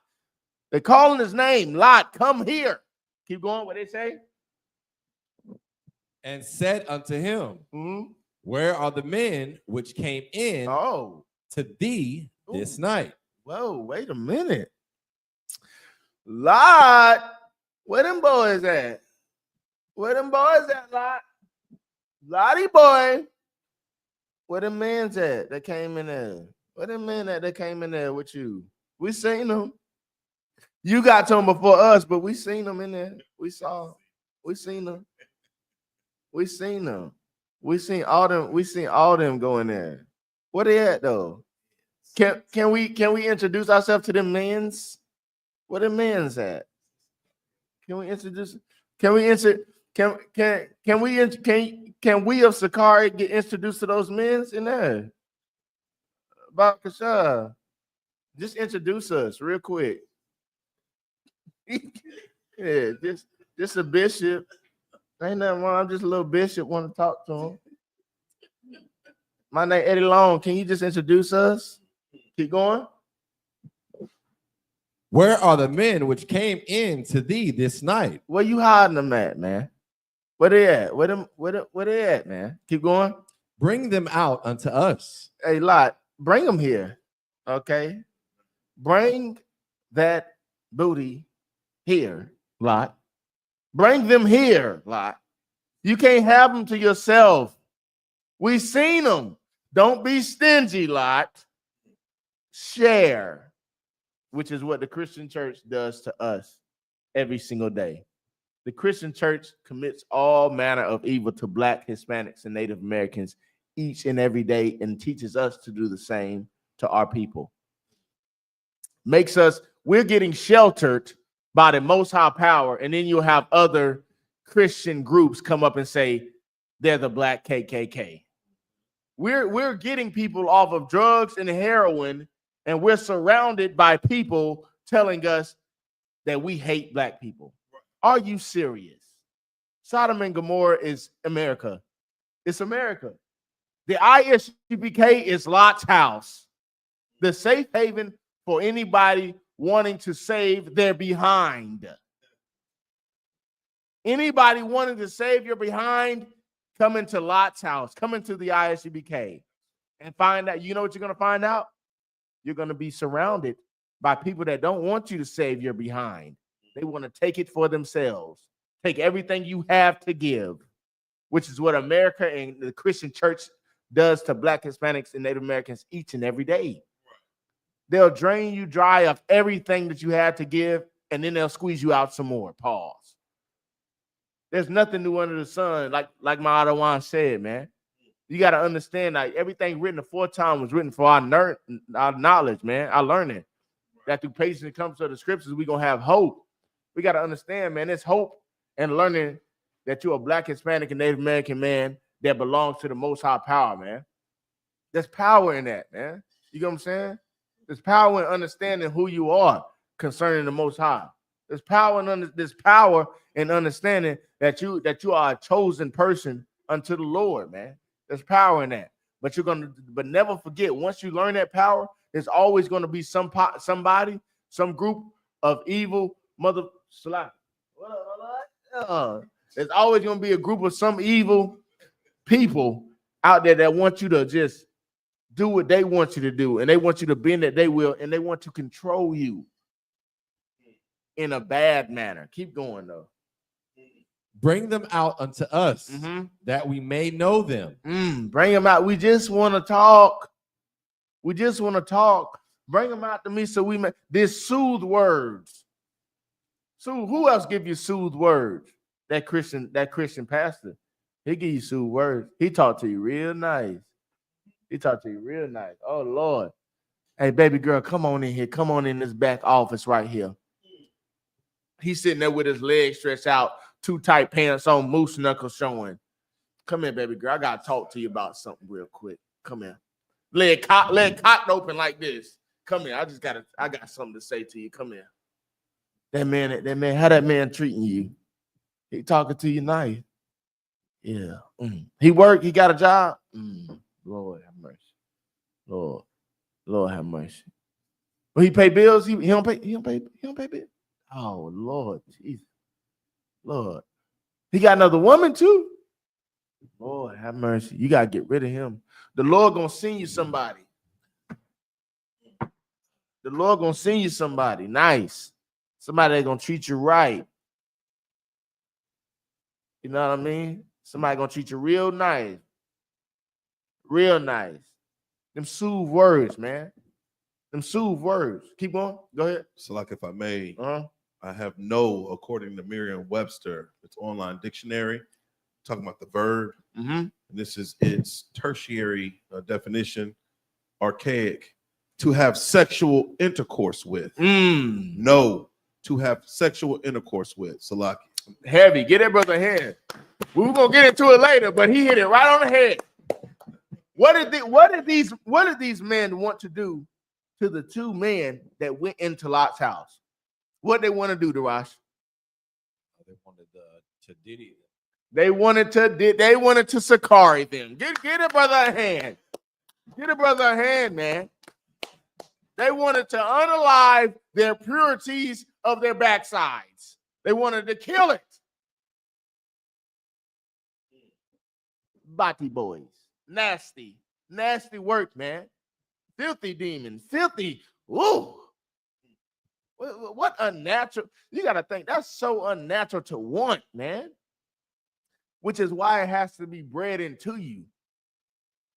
They calling his name. Lot, come here. Keep going. What they say? And said unto him, where are the men which came in to thee this night? Whoa, wait a minute. Lot, where them boys at? Where them boys at, Lot? Lottie boy. Where the men's at that came in there? Where the men at that came in there with you? We seen them. You got to them before us, but we seen them in there. We seen them. We seen them. We seen all them. We seen all them go in there. Where they at though? Can we introduce ourselves to them men's? Where the men's at? Can we introduce? Can we of Sakari get introduced to those men in there? Bakasha, just introduce us real quick. Yeah, just a bishop. Ain't nothing wrong. I'm just a little bishop. Want to talk to him. My name Eddie Long. Can you just introduce us? Keep going. Where are the men which came in to thee this night? Where you hiding them at, man? Where they at? Where they at, man? Keep going. Bring them out unto us. Hey, Lot, bring them here. Okay. Bring that booty here, Lot. Bring them here, Lot. You can't have them to yourself. We seen them. Don't be stingy, Lot. Share, which is what the Christian church does to us every single day. The Christian church commits all manner of evil to Black, Hispanics, and Native Americans each and every day and teaches us to do the same to our people. We're getting sheltered by the Most High power, and then you'll have other Christian groups come up and say they're the Black KKK. We're getting people off of drugs and heroin, and we're surrounded by people telling us that we hate Black people. Are you serious? Sodom and Gomorrah is America. It's America. The I.S.U.P.K is Lot's house, the safe haven for anybody wanting to save their behind. Anybody wanting to save your behind, come into Lot's house, come into the I.S.U.P.K and find out. You know what you're going to find out? You're going to be surrounded by people that don't want you to save your behind. They want to take it for themselves, take everything you have to give, which is what America and the Christian church does to Black, Hispanics, and Native Americans each and every day. They'll drain you dry of everything that you had to give, and then they'll squeeze you out some more. Pause. There's nothing new under the sun, like my other one said, man. You got to understand that everything written aforetime was written for our knowledge, man, our learning. That through patience that comes to the scriptures, we're going to have hope. We got to understand, man, it's hope and learning that you're a Black, Hispanic, and Native American man that belongs to the Most High power, man. There's power in that, man. You know what I'm saying? There's power in understanding who you are concerning the Most High. There's power in understanding that you are a chosen person unto the Lord, man. There's power in that. But never forget, once you learn that power, there's always going to be somebody, some group of evil mother. There's always going to be a group of some evil people out there that want you to just do what they want you to do, and they want you to bend that they will, and they want to control you in a bad manner. Keep going though. Bring them out unto us, that we may know them. Bring them out. We just want to talk. Bring them out to me so we may. This soothe words. So who else give you soothe words? That Christian pastor. He give you soothe words. He talk to you real nice. Oh Lord. Hey, baby girl, come on in here. Come on in this back office right here. He's sitting there with his legs stretched out, too tight pants on, moose knuckles showing. Come here, baby girl. I gotta talk to you about something real quick. Come here. Leg cocked open like this. Come here. I got something to say to you. Come here. That man, how that man treating you? He talking to you nice. Yeah. He work, he got a job. Lord have mercy. Lord have mercy. Well, he pay bills. He don't pay bills. Oh Lord, Jesus. Lord. He got another woman too. Lord have mercy. You gotta get rid of him. The Lord gonna send you somebody. Nice. Somebody that's gonna treat you right. You know what I mean? Somebody gonna treat you real nice. Them soothe words, man. Keep going. Go ahead. So, like, if I may, I have know, according to Merriam-Webster, its online dictionary, talking about the verb. And this is its tertiary definition, archaic, to have sexual intercourse with. No, to have sexual intercourse with. Salaki. Heavy. Get that brother a hand. We were gonna get into it later, but he hit it right on the head. What did these men want to do to the two men that went into Lot's house? What they want to do, Darash? They wanted to Diddy them. They wanted to Sakari them. Get a brother a hand. Get a brother a hand, man. They wanted to unalive their purities of their backsides. They wanted to kill it. Bati boys. Nasty work, man. Filthy demons. Filthy. Woo. What unnatural. You got to think that's so unnatural to want, man. Which is why it has to be bred into you.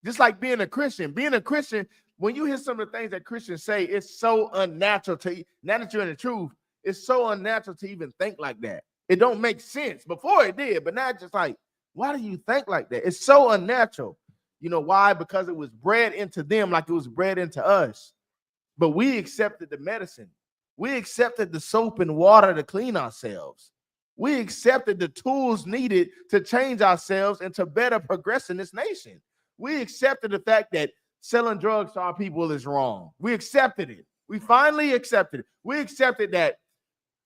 Just like being a Christian. Being a Christian, when you hear some of the things that Christians say, it's so unnatural to, now that you're in the truth, it's so unnatural to even think like that. It don't make sense. Before it did, but now it's just like, why do you think like that? It's so unnatural. You know why? Because it was bred into them like it was bred into us. But we accepted the medicine. We accepted the soap and water to clean ourselves. We accepted the tools needed to change ourselves and to better progress in this nation. We accepted the fact that selling drugs to our people is wrong. We accepted it. We finally accepted it. We accepted that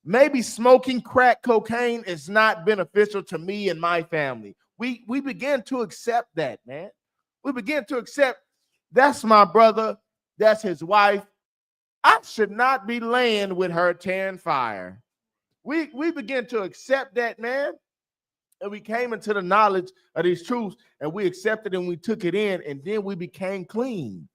maybe smoking crack cocaine is not beneficial to me and my family. We began to accept that, man. We began to accept that's my brother, that's his wife. I should not be laying with her tearing fire. We began to accept that, man. And we came into the knowledge of these truths, and we accepted and we took it in, and then we became clean.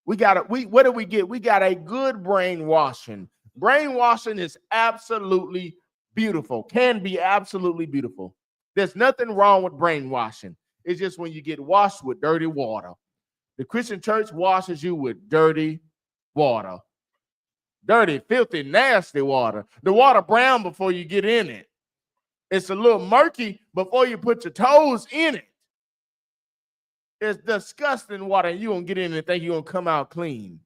What did we get? We got a good brainwashing. Brainwashing is absolutely beautiful, can be absolutely beautiful. There's nothing wrong with brainwashing. It's just when you get washed with dirty water. The Christian church washes you with dirty water. Dirty, filthy, nasty water. The water brown before you get in it. It's a little murky before you put your toes in it. It's disgusting water, and you're going to get in and think you're going to come out clean.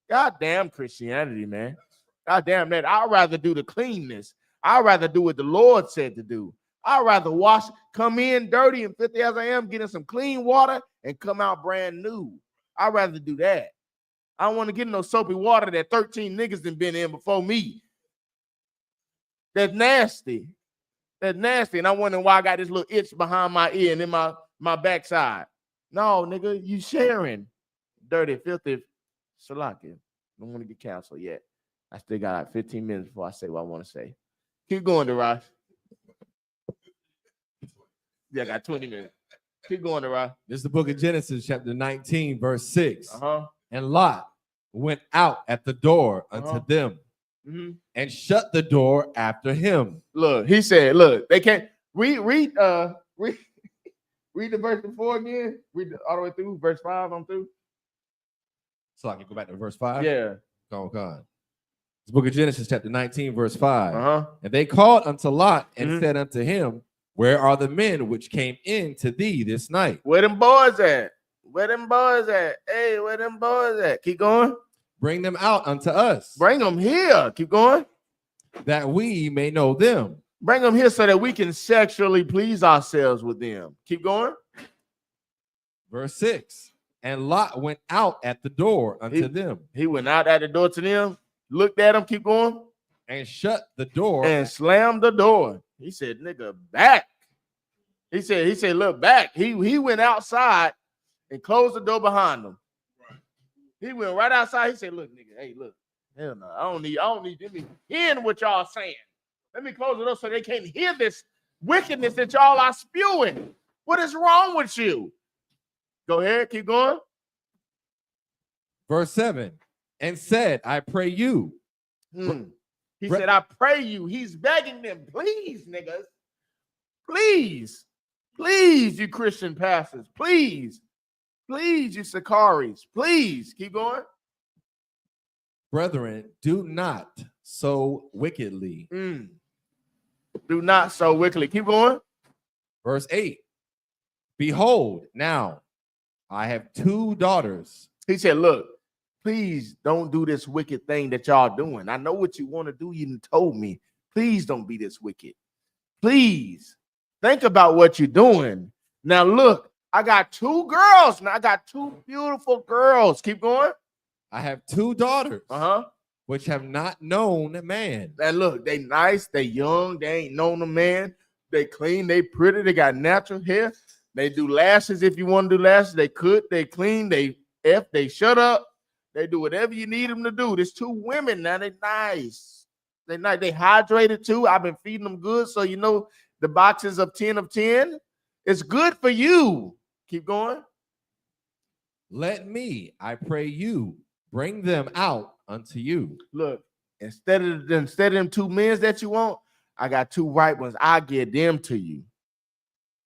Goddamn Christianity, man. Goddamn that. I'd rather do the cleanness. I'd rather do what the Lord said to do. I'd rather come in dirty and filthy as I am, getting some clean water, and come out brand new. I'd rather do that. I don't want to get in no soapy water that 13 niggas done been in before me. That's nasty. That's nasty. And I'm wondering why I got this little itch behind my ear and in my backside. No, nigga, you sharing. Dirty, filthy, Salaki. Don't want to get canceled yet. I still got like 15 minutes before I say what I want to say. Keep going, Darash. Yeah, I got 20 minutes. Keep going, Darash. This is the book of Genesis, chapter 19, verse 6. And Lot went out at the door unto them and shut the door after him. Look, he said, look, they can't read the verse before again. Read all the way through verse 5. I'm through. So I can go back to verse 5. Yeah. Oh God. This book of Genesis, chapter 19, verse 5. And they called unto Lot and said unto him, where are the men which came in to thee this night? Where them boys at? Where them boys at? Hey, where them boys at? Keep going. Bring them out unto us. Bring them here. Keep going. That we may know them. Bring them here so that we can sexually please ourselves with them. Keep going. Verse 6. And Lot went out at the door unto them. He went out at the door to them, looked at them, keep going. And shut the door. And slammed the door. He said, nigga, back. He said, look, back. He went outside and closed the door behind him. He went right outside. He said, look, nigga, hey, look. Hell no, I don't need them hearing what y'all saying. Let me close the door so they can't hear this wickedness that y'all are spewing. What is wrong with you? Go ahead, keep going. Verse 7. And said, I pray you. He said, I pray you. He's begging them, please, niggas. Please, you Christian pastors. Please, you Sakaris. Please, keep going. Brethren, do not so wickedly. Do not so wickedly. Keep going. Verse 8. Behold, now I have 2 daughters. He said, look, please don't do this wicked thing that y'all doing. I know what you want to do. You told me. Please don't be this wicked. Please think about what you're doing. Now, look, I got 2 girls. Now I got 2 beautiful girls. Keep going. I have 2 daughters. Which have not known a man. And look, they nice, they young, they ain't known a man. They clean, they pretty, they got natural hair. They do lashes if you want to do lashes. They cook, they clean, they shut up. They do whatever you need them to do. There's 2 women now. They nice. They nice. They hydrated too. I've been feeding them good. So you know the boxes of 10 of 10. It's good for you. Keep going. Let me, I pray you, bring them out unto you. Look, instead of them 2 men that you want, I got 2 right ones. I get them to you.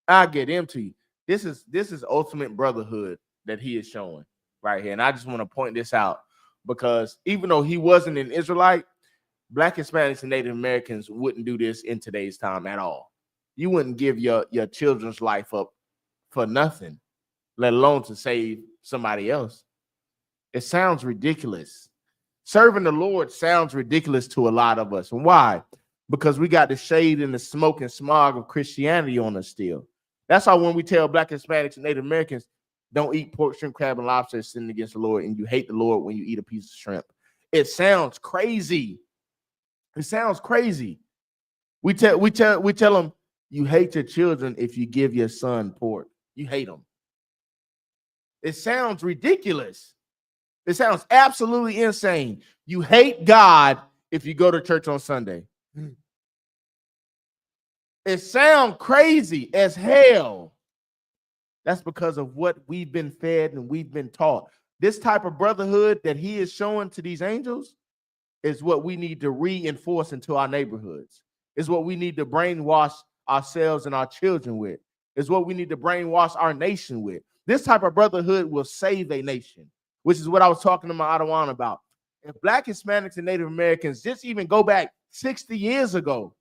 I get them to you. This is ultimate brotherhood that he is showing right here. And I just want to point this out because even though he wasn't an Israelite, Black Hispanics and Native Americans wouldn't do this in today's time at all. You wouldn't give your children's life up for nothing, let alone to save somebody else. It sounds ridiculous. Serving the Lord sounds ridiculous to a lot of us. And why? Because we got the shade and the smoke and smog of Christianity on us still. That's why when we tell Black Hispanics and Native Americans, don't eat pork, shrimp, crab, and lobster, sinning against the Lord, and you hate the Lord when you eat a piece of shrimp. It sounds crazy. It sounds crazy. We tell them you hate your children if you give your son pork. You hate them. It sounds ridiculous. It sounds absolutely insane. You hate God if you go to church on Sunday. It sounds crazy as hell. That's because of what we've been fed and we've been taught. This type of brotherhood that he is showing to these angels is what we need to reinforce into our neighborhoods. It's what we need to brainwash ourselves and our children with. It's what we need to brainwash our nation with. This type of brotherhood will save a nation, which is what I was talking to my Adawan about. if Black Hispanics and Native Americans just even go back 60 years ago,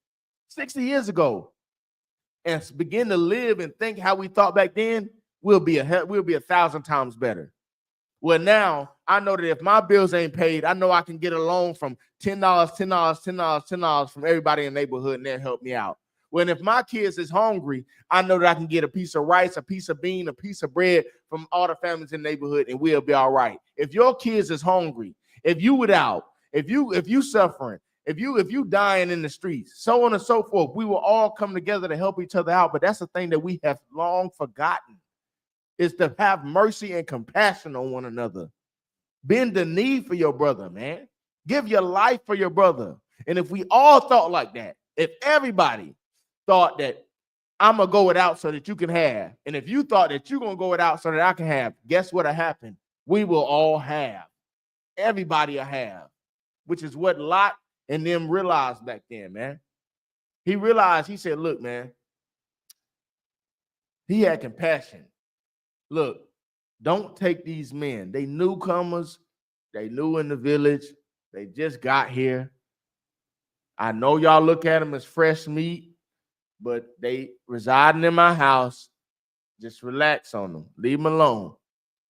and begin to live and think how we thought back then, we'll be 1,000 times better. Well, now I know that if my bills ain't paid, I know I can get a loan from $10 from everybody in the neighborhood, and they'll help me out. When if my kids is hungry, I know that I can get a piece of rice, a piece of bean, a piece of bread from all the families in the neighborhood, and we'll be all right. If your kids is hungry, if you without, if you suffering, if you dying in the streets, so on and so forth, we will all come together to help each other out. But that's the thing that we have long forgotten, is to have mercy and compassion on one another. Bend the knee for your brother, man. Give your life for your brother. And if we all thought like that, if everybody thought that I'm going to go without so that you can have, and if you thought that you're going to go without so that I can have, guess what'll happen? We will all have. Everybody will have, which is what Lot and them realized back then, man. He realized, he said, look, man, he had compassion. Look, don't take these men. They newcomers. They new in the village. They just got here. I know y'all look at them as fresh meat, but they residing in my house. Just relax on them. Leave them alone.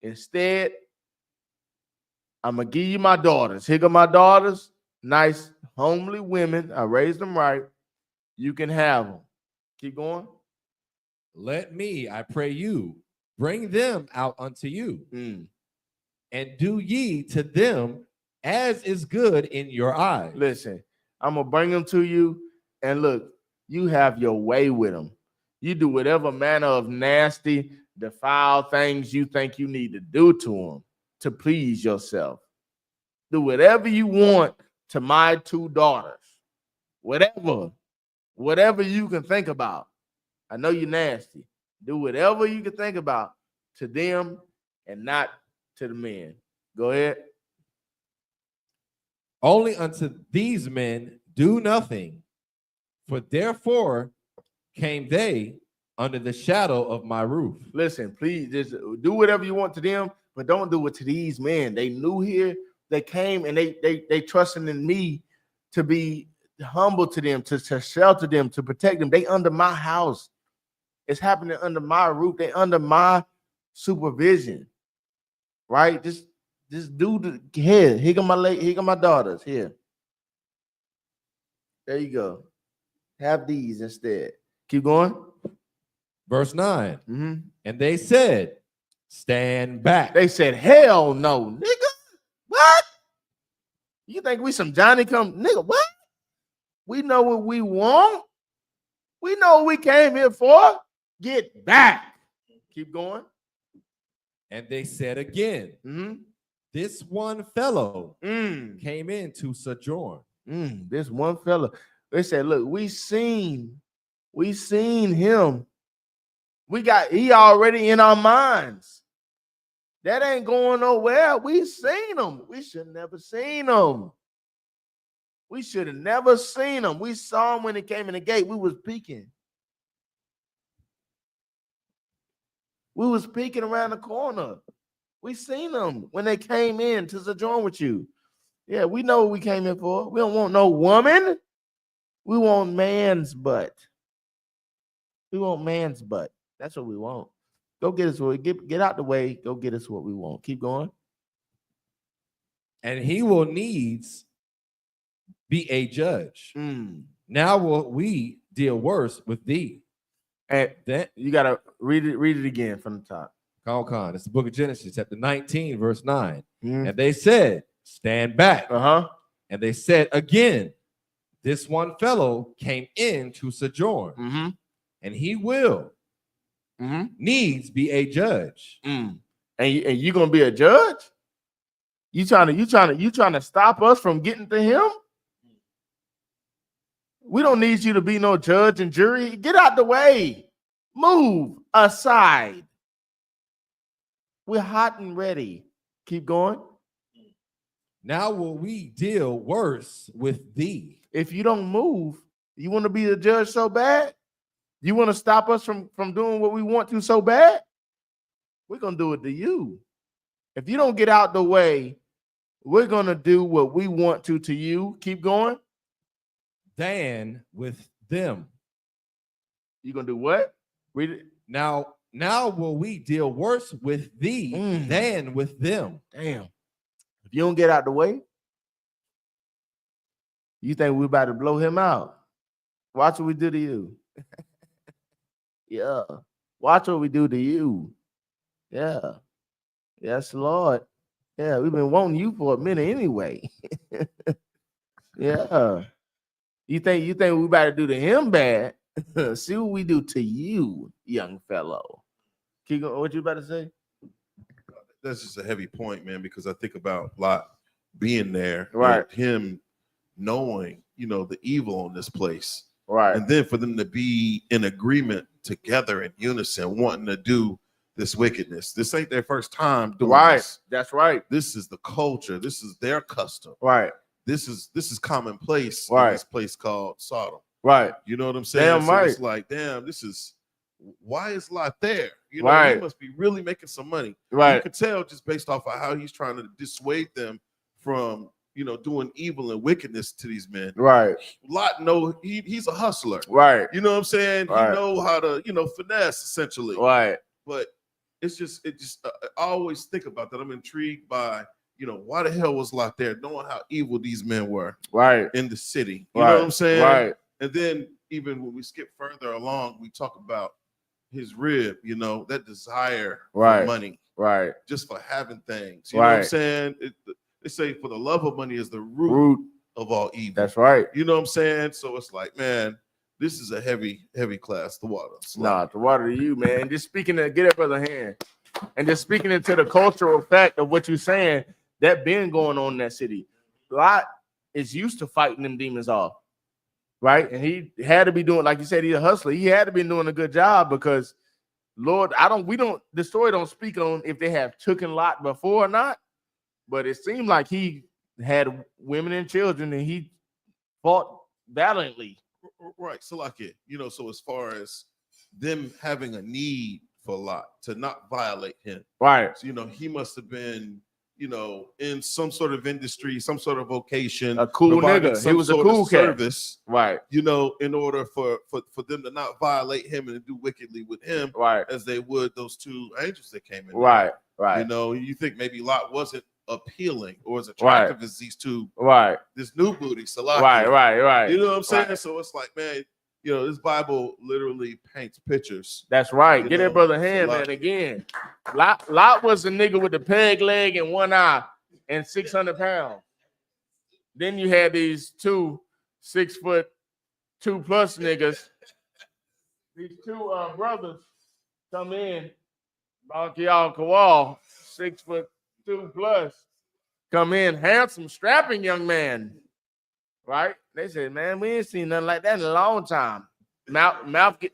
Instead, I'm going to give you my daughters. Here go my daughters. Nice, homely women. I raised them right. You can have them. Keep going. Let me, I pray you, bring them out unto you, and do ye to them as is good in your eyes. Listen, I'm going to bring them to you, and look, you have your way with them. You do whatever manner of nasty, defile things you think you need to do to them to please yourself. Do whatever you want to my two daughters. Whatever you can think about. I know you're nasty. Do whatever you can think about to them and not to the men. Go ahead. Only unto these men do nothing, for therefore came they under the shadow of my roof. Listen, please just do whatever you want to them, but don't do it to these men. They knew here, they came, and they trusted in me to be humble to them, to shelter them, to protect them. They under my house. It's happening under my roof. They under my supervision, right? Just do the here. Here go my daughters. Here. There you go. Have these instead. Keep going. Verse 9. And they said, stand back. They said, hell no, nigga. What? You think we some Johnny come, nigga? What? We know what we want. We know what we came here for. Get back. Keep going. And they said again, this one fellow came in to sojourn. This one fellow. They said, look, we seen him. He already in our minds. That ain't going nowhere. We seen him. We should have never seen him. We should have never seen him. We saw him when he came in the gate. We was peeking. We was peeking around the corner. We seen them when they came in to sojourn with you. Yeah, we know what we came in for. We don't want no woman. We want man's butt. We want man's butt. That's what we want. Go get us what we get out the way. Go get us what we want. Keep going. And he will needs be a judge. Now will we deal worse with thee. And then you gotta read it again from the top. Con. It's the book of Genesis, chapter 19, verse 9. And they said, stand back. And they said again, this one fellow came in to sojourn, and he will needs be a judge. And you gonna be a judge? You trying to stop us from getting to him? We don't need you to be no judge and jury. Get out the way. Move aside. We're hot and ready. Keep going. Now will we deal worse with thee. If you don't move, you want to be the judge so bad? You want to stop us from doing what we want to so bad? We're going to do it to you. If you don't get out the way, We're gonna do what we want to you. Keep going. Than with them. You gonna do what? Read it. Now will we deal worse with thee than with them? Damn. If you don't get out the way, you think we're about to blow him out. Watch what we do to you. Yeah. Watch what we do to you. Yeah. Yes, Lord. Yeah, we've been wanting you for a minute anyway. Yeah. You think we about to do to him bad? See what we do to you, young fellow. Keep going. What you about to say? That's just a heavy point, man, because I think about Lot being there, right? And him knowing, the evil in this place, right? And then for them to be in agreement together in unison, wanting to do this wickedness. This ain't their first time doing this. That's right. This is the culture. This is their custom. Right. This is commonplace in this place called Sodom. Right. You know what I'm saying? Damn right. It's like, damn, why is Lot there? He must be really making some money. Right. You can tell just based off of how he's trying to dissuade them from, doing evil and wickedness to these men. Right. Lot he's a hustler. Right. You know what I'm saying? Right. He know how to, finesse essentially. Right. But I always think about that. I'm intrigued by, why the hell was Lot there, knowing how evil these men were, right, in the city. You know what I'm saying? Right. And then even when we skip further along, we talk about his rib, that desire for money, right, just for having things. You know what I'm saying? They say for the love of money is the root of all evil. That's right. You know what I'm saying? So it's like, man, this is a heavy class to water. Nah, to water to you, man. Just speaking to get it for the hand, and just speaking into the cultural fact of what you're saying, that been going on in that city. Lot is used to fighting them demons off, right? And he had to be doing, like you said, he's a hustler. He had to be doing a good job because, Lord, the story don't speak on if they have taken Lot before or not, but it seemed like he had women and children and he fought valiantly. Right. So like it, so as far as them having a need for Lot to not violate him. Right. So, he must have been, in some sort of industry, some sort of vocation, a cool nigga. He was a cool service, right? In order for them to not violate him and do wickedly with him, right? As they would those two angels that came in, right? Right. You think maybe Lot wasn't appealing or as attractive as these two, this new booty, Salaki, right. You know what I'm saying? So it's like, man, this Bible literally paints pictures. That's right. Get it, brother hand, man. Again, Lot was a nigga with the peg leg and one eye and 600 pounds. Then you had these 2 6'2+ niggas. These two brothers come in, Balkial Kawal, 6'2+, come in, handsome, strapping young man. Right? They said, man, we ain't seen nothing like that in a long time. Mouth get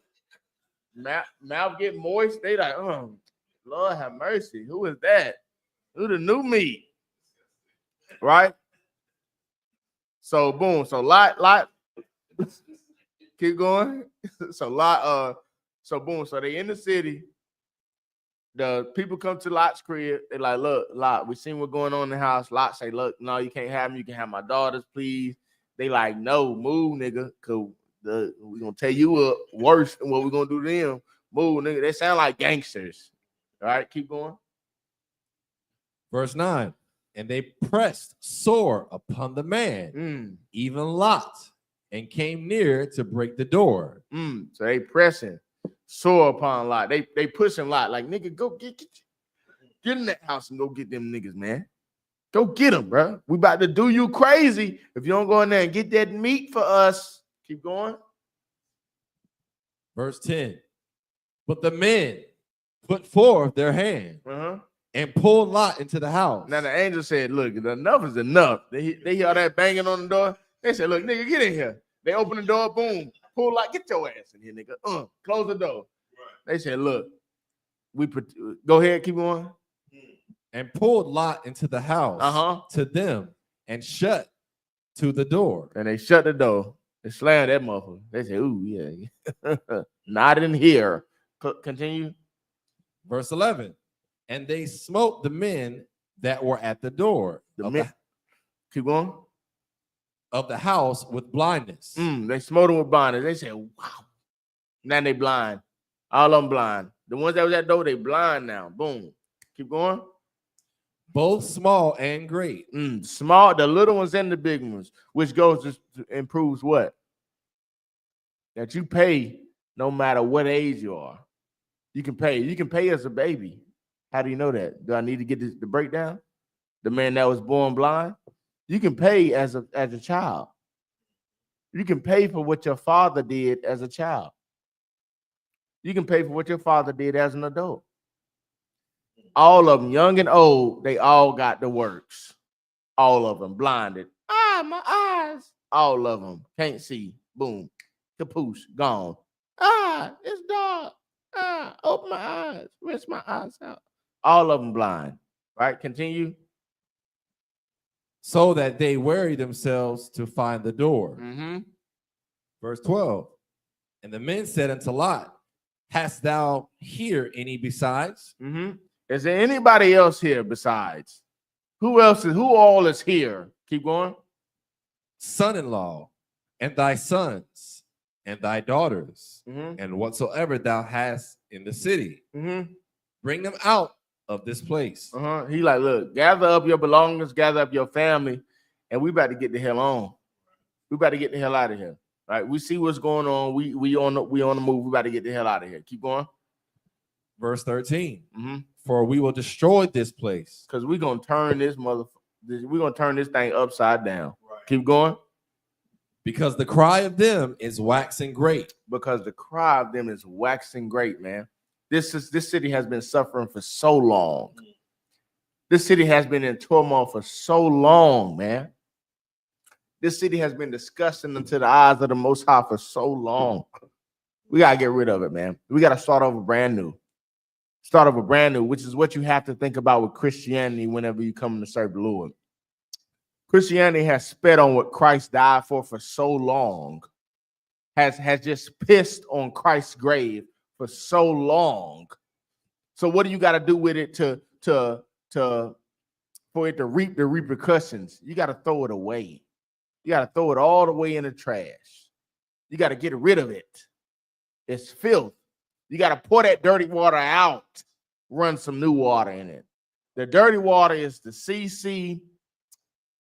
moist. They like, oh, Lord have mercy. Who is that? Who the new meat? Right? So boom. So Lot. Keep going. So Lot. So boom. So they in the city. The people come to Lot's crib. They like, look, Lot, we seen what's going on in the house. Lot say, look, no, you can't have them. You can have my daughters, please. They like, no, move, nigga, cause we're gonna tear you up worse than what we're gonna do to them. Move, nigga. They sound like gangsters. All right, keep going. Verse 9. And they pressed sore upon the man, even Lot, and came near to break the door. So they pressing sore upon Lot. They pushing Lot like, nigga, go get in that house and go get them niggas, man. Go get them, bro. We about to do you crazy if you don't go in there and get that meat for us. Keep going. Verse 10. But the men put forth their hand and pulled Lot into the house. Now the angel said, look, enough is enough. They hear that banging on the door. They said, look, nigga, get in here. They open the door, boom. Pull Lot, get your ass in here, nigga. Close the door. Right. They said, look, go ahead, keep going. And pulled Lot into the house to them and shut to the door. And they shut the door. They slammed that motherfucker. They said, ooh, yeah. Not in here. Continue. Verse 11. And they smote the men that were at the door keep going, of the house with blindness. They smote them with blindness. They said, wow. Now they blind. All of them blind. The ones that was at the door, they blind now. Boom. Keep going. Both small and great. Small, the little ones and the big ones, which goes to improves what? That you pay no matter what age you are. You can pay. You can pay as a baby. How do you know that? Do I need to get the breakdown? The man that was born blind? You can pay as a child. You can pay for what your father did as a child. You can pay for what your father did as an adult. All of them, young and old, they all got the works. All of them blinded. My eyes. All of them can't see. Boom. Caboose, gone. It's dark. Open my eyes. Rinse my eyes out. All of them blind. Right? Continue. So that they weary themselves to find the door. Verse 12. And the men said unto Lot, hast thou here any besides? Is there anybody else here besides? Who all is here? Keep going. Son-in-law, and thy sons, and thy daughters, and whatsoever thou hast in the city. Bring them out of this place. He like, look, gather up your belongings, gather up your family, and we about to get the hell on. We about to get the hell out of here. Right? We see what's going on. We on the move. We about to get the hell out of here. Keep going. Verse 13. For we will destroy this place. Because we're gonna turn this we're gonna turn this thing upside down. Right. Keep going. Because the cry of them is waxing great. Because the cry of them is waxing great, man. This city has been suffering for so long. This city has been in turmoil for so long, man. This city has been disgusting unto the eyes of the Most High for so long. We gotta get rid of it, man. We gotta start over brand new. Start over brand new, which is what you have to think about with Christianity whenever you come to serve the Lord. Christianity has sped on what Christ died for so long, has just pissed on Christ's grave for so long. So what do you got to do with it for it to reap the repercussions? You got to throw it away. You got to throw it all the way in the trash. You got to get rid of it. It's filth. You got to pour that dirty water out, run some new water in it. The dirty water is the CC,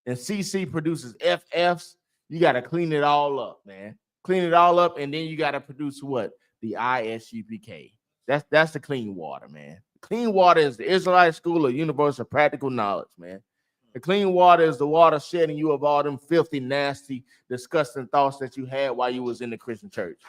and CC produces FFs. You got to clean it all up, man. Clean it all up, and then you got to produce what? The I.S.U.P.K. That's the clean water, man. Clean water is the Israelite school of universal practical knowledge, man. The clean water is the water shedding you of all them filthy, nasty, disgusting thoughts that you had while you was in the Christian church.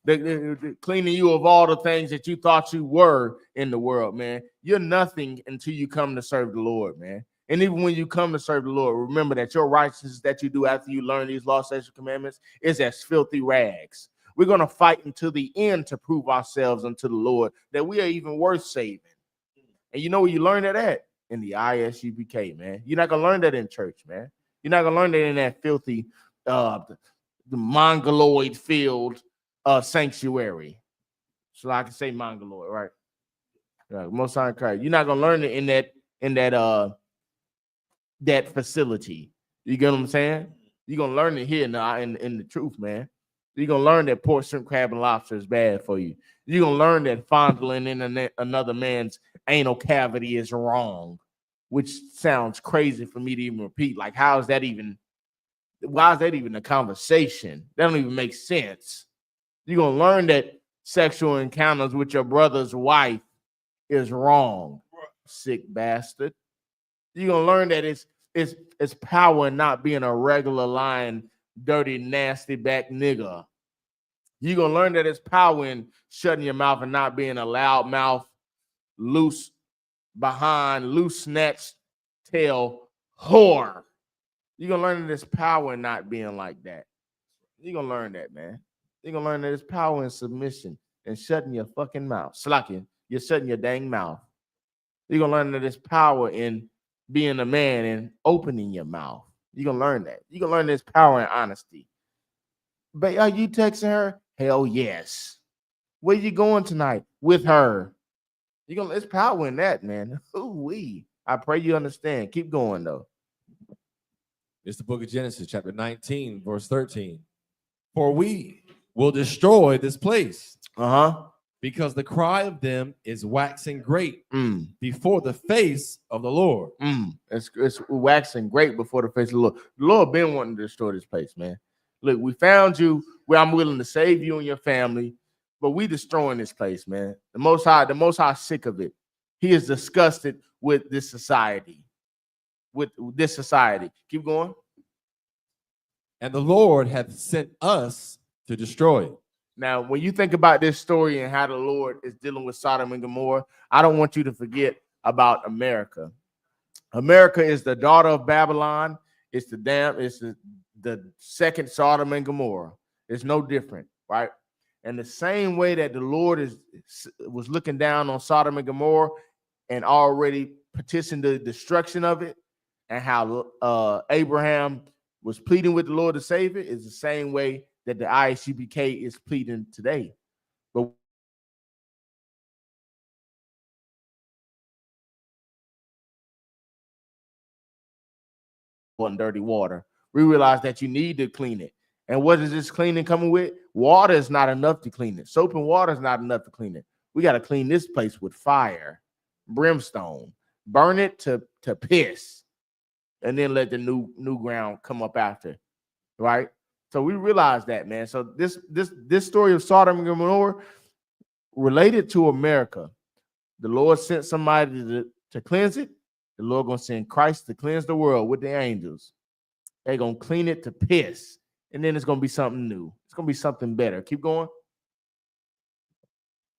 The cleaning you of all the things that you thought you were in the world, man. You're nothing until you come to serve the Lord, man. And even when you come to serve the Lord, remember that your righteousness that you do after you learn these law, statutes, commandments is as filthy rags. We're going to fight until the end to prove ourselves unto the Lord that we are even worth saving. And you know where you learn that at? In the I.S.U.P.K, man. You're not going to learn that in church, man. You're not going to learn that in that filthy, the mongoloid filled sanctuary. So I can say mongoloid, right? Most High Christ. You're not going to learn it in that facility. You get what I'm saying? You're going to learn it here in the truth, man. You're going to learn that pork, shrimp, crab, and lobster is bad for you. You're going to learn that fondling in another man's anal cavity is wrong, which sounds crazy for me to even repeat. Like, why is that even a conversation? That don't even make sense. You're going to learn that sexual encounters with your brother's wife is wrong, sick bastard. You're going to learn that it's power in not being a regular lying, dirty, nasty back nigga. You're going to learn that it's power in shutting your mouth and not being a loud mouth, loose snatched tail whore. You're going to learn that there's power in not being like that. You're going to learn that, man. You're going to learn that there's power in submission and shutting your fucking mouth. Slacking. You're shutting your dang mouth. You're going to learn that there's power in being a man and opening your mouth. You're going to learn that. You're going to learn there's power in honesty. But are you texting her? Hell yes. Where you going tonight? With her. There's power in that, man. Ooh-wee. I pray you understand. Keep going, though. It's the book of Genesis, chapter 19, verse 13. For we will destroy this place. Because the cry of them is waxing great before the face of the Lord. It's waxing great before the face of the Lord. The Lord been wanting to destroy this place, man. Look, we found you where I'm willing to save you and your family, but we destroying this place, man. The Most High is sick of it. He is disgusted with this society. Keep going. And the Lord hath sent us to destroy it. Now, when you think about this story and how the Lord is dealing with Sodom and Gomorrah, I don't want you to forget about America. America is the daughter of Babylon. It's the second Sodom and Gomorrah. It's no different, right? And the same way that the Lord was looking down on Sodom and Gomorrah and already petitioned the destruction of it, and how Abraham was pleading with the Lord to save it, is the same way that the I.S.U.P.K is pleading today. But dirty water, we realize that you need to clean it. And what is this cleaning coming with? Water is not enough to clean it. Soap and water is not enough to clean it. We got to clean this place with fire, brimstone, burn it to piss, and then let the new ground come up after, right? So we realize that, man. So this story of Sodom and Gomorrah related to America. The Lord sent somebody to cleanse it. The Lord gonna send Christ to cleanse the world with the angels. They're gonna clean it to piss, and then it's gonna be something new. It's gonna be something better. Keep going.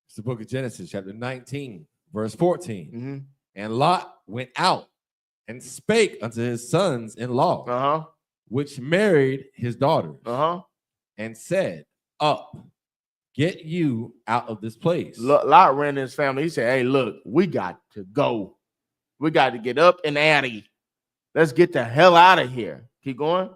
It's the book of Genesis, chapter 19, verse 14. And Lot went out and spake unto his sons-in-law, which married his daughters, and said, Up, get you out of this place. Lot ran to his family. He said, hey, look, we got to go. We got to get up and out of here. Let's get the hell out of here. Keep going.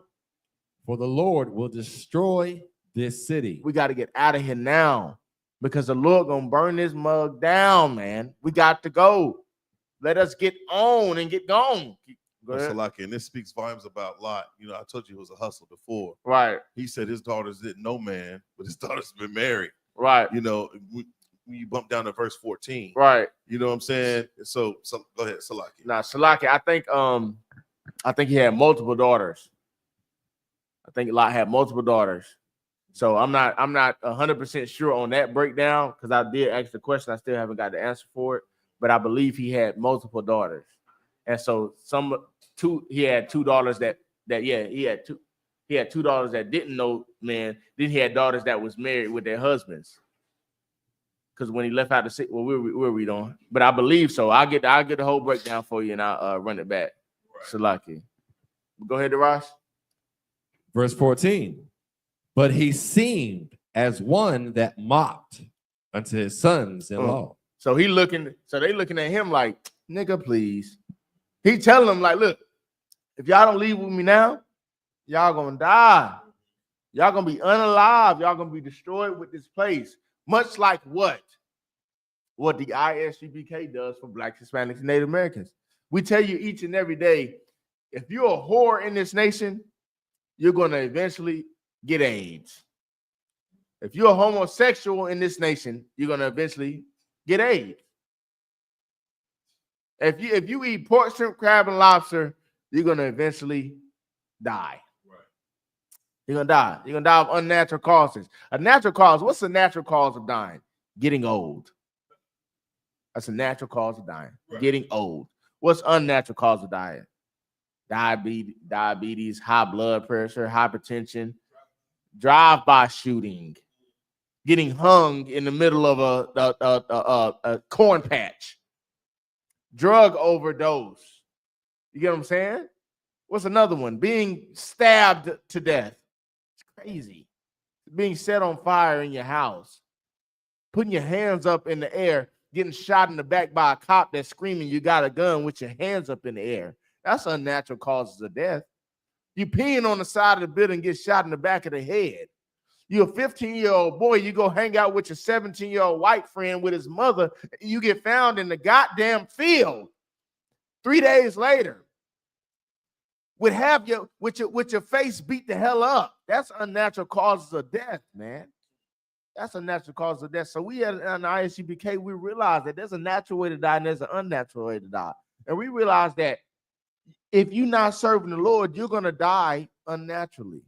For the Lord will destroy this city. We got to get out of here now, because the Lord gonna burn this mug down, man. We got to go. Let us get on and get gone. And this speaks volumes about Lot. You know, I told you he was a hustler before. Right. He said his daughters didn't know man, but his daughters been married. Right. You know, when you bump down to verse 14. Right. You know what I'm saying? So go ahead, Salaki. Now, Salaki, I think he had multiple daughters. I think Lot had multiple daughters. So I'm not 100% sure on that breakdown, because I did ask the question. I still haven't got the answer for it, but I believe he had multiple daughters. And so he had two daughters he had two daughters that didn't know man. Then he had daughters that was married with their husbands. Because when he left out the city, well, we'll read on. But I believe so. I'll get the whole breakdown for you, and I'll run it back. Right. Salaki. Go ahead, Darash. Verse 14. But he seemed as one that mocked unto his sons-in-law. So they looking at him like, nigga, please. He telling them like, look, if y'all don't leave with me now, y'all gonna die. Y'all gonna be unalive. Y'all gonna be destroyed with this place. Much like what the I.S.U.P.K does for Blacks, Hispanics, and Native Americans. We tell you each and every day, if you're a whore in this nation, you're gonna eventually get AIDS. If you're a homosexual in this nation, you're gonna eventually get AIDS. If you eat pork, shrimp, crab, and lobster, you're gonna eventually die. Right. You're gonna die. You're gonna die of unnatural causes. A natural cause. What's the natural cause of dying? Getting old. That's a natural cause of dying. Right. Getting old. What's unnatural cause of dying? Diabetes, high blood pressure, hypertension, drive-by shooting, getting hung in the middle of a corn patch, drug overdose. You get what I'm saying? What's another one? Being stabbed to death. It's crazy. Being set on fire in your house, putting your hands up in the air, getting shot in the back by a cop that's screaming you got a gun with your hands up in the air. That's unnatural causes of death. You peeing on the side of the building, get shot in the back of the head. You're a 15-year-old boy, you go hang out with your 17-year-old white friend with his mother, you get found in the goddamn field. 3 days later, would have with your face beat the hell up. That's unnatural causes of death, man. That's a natural cause of death. So we at an I.S.U.P.K, we realize that there's a natural way to die and there's an unnatural way to die. And we realize that if you're not serving the Lord, you're going to die unnaturally.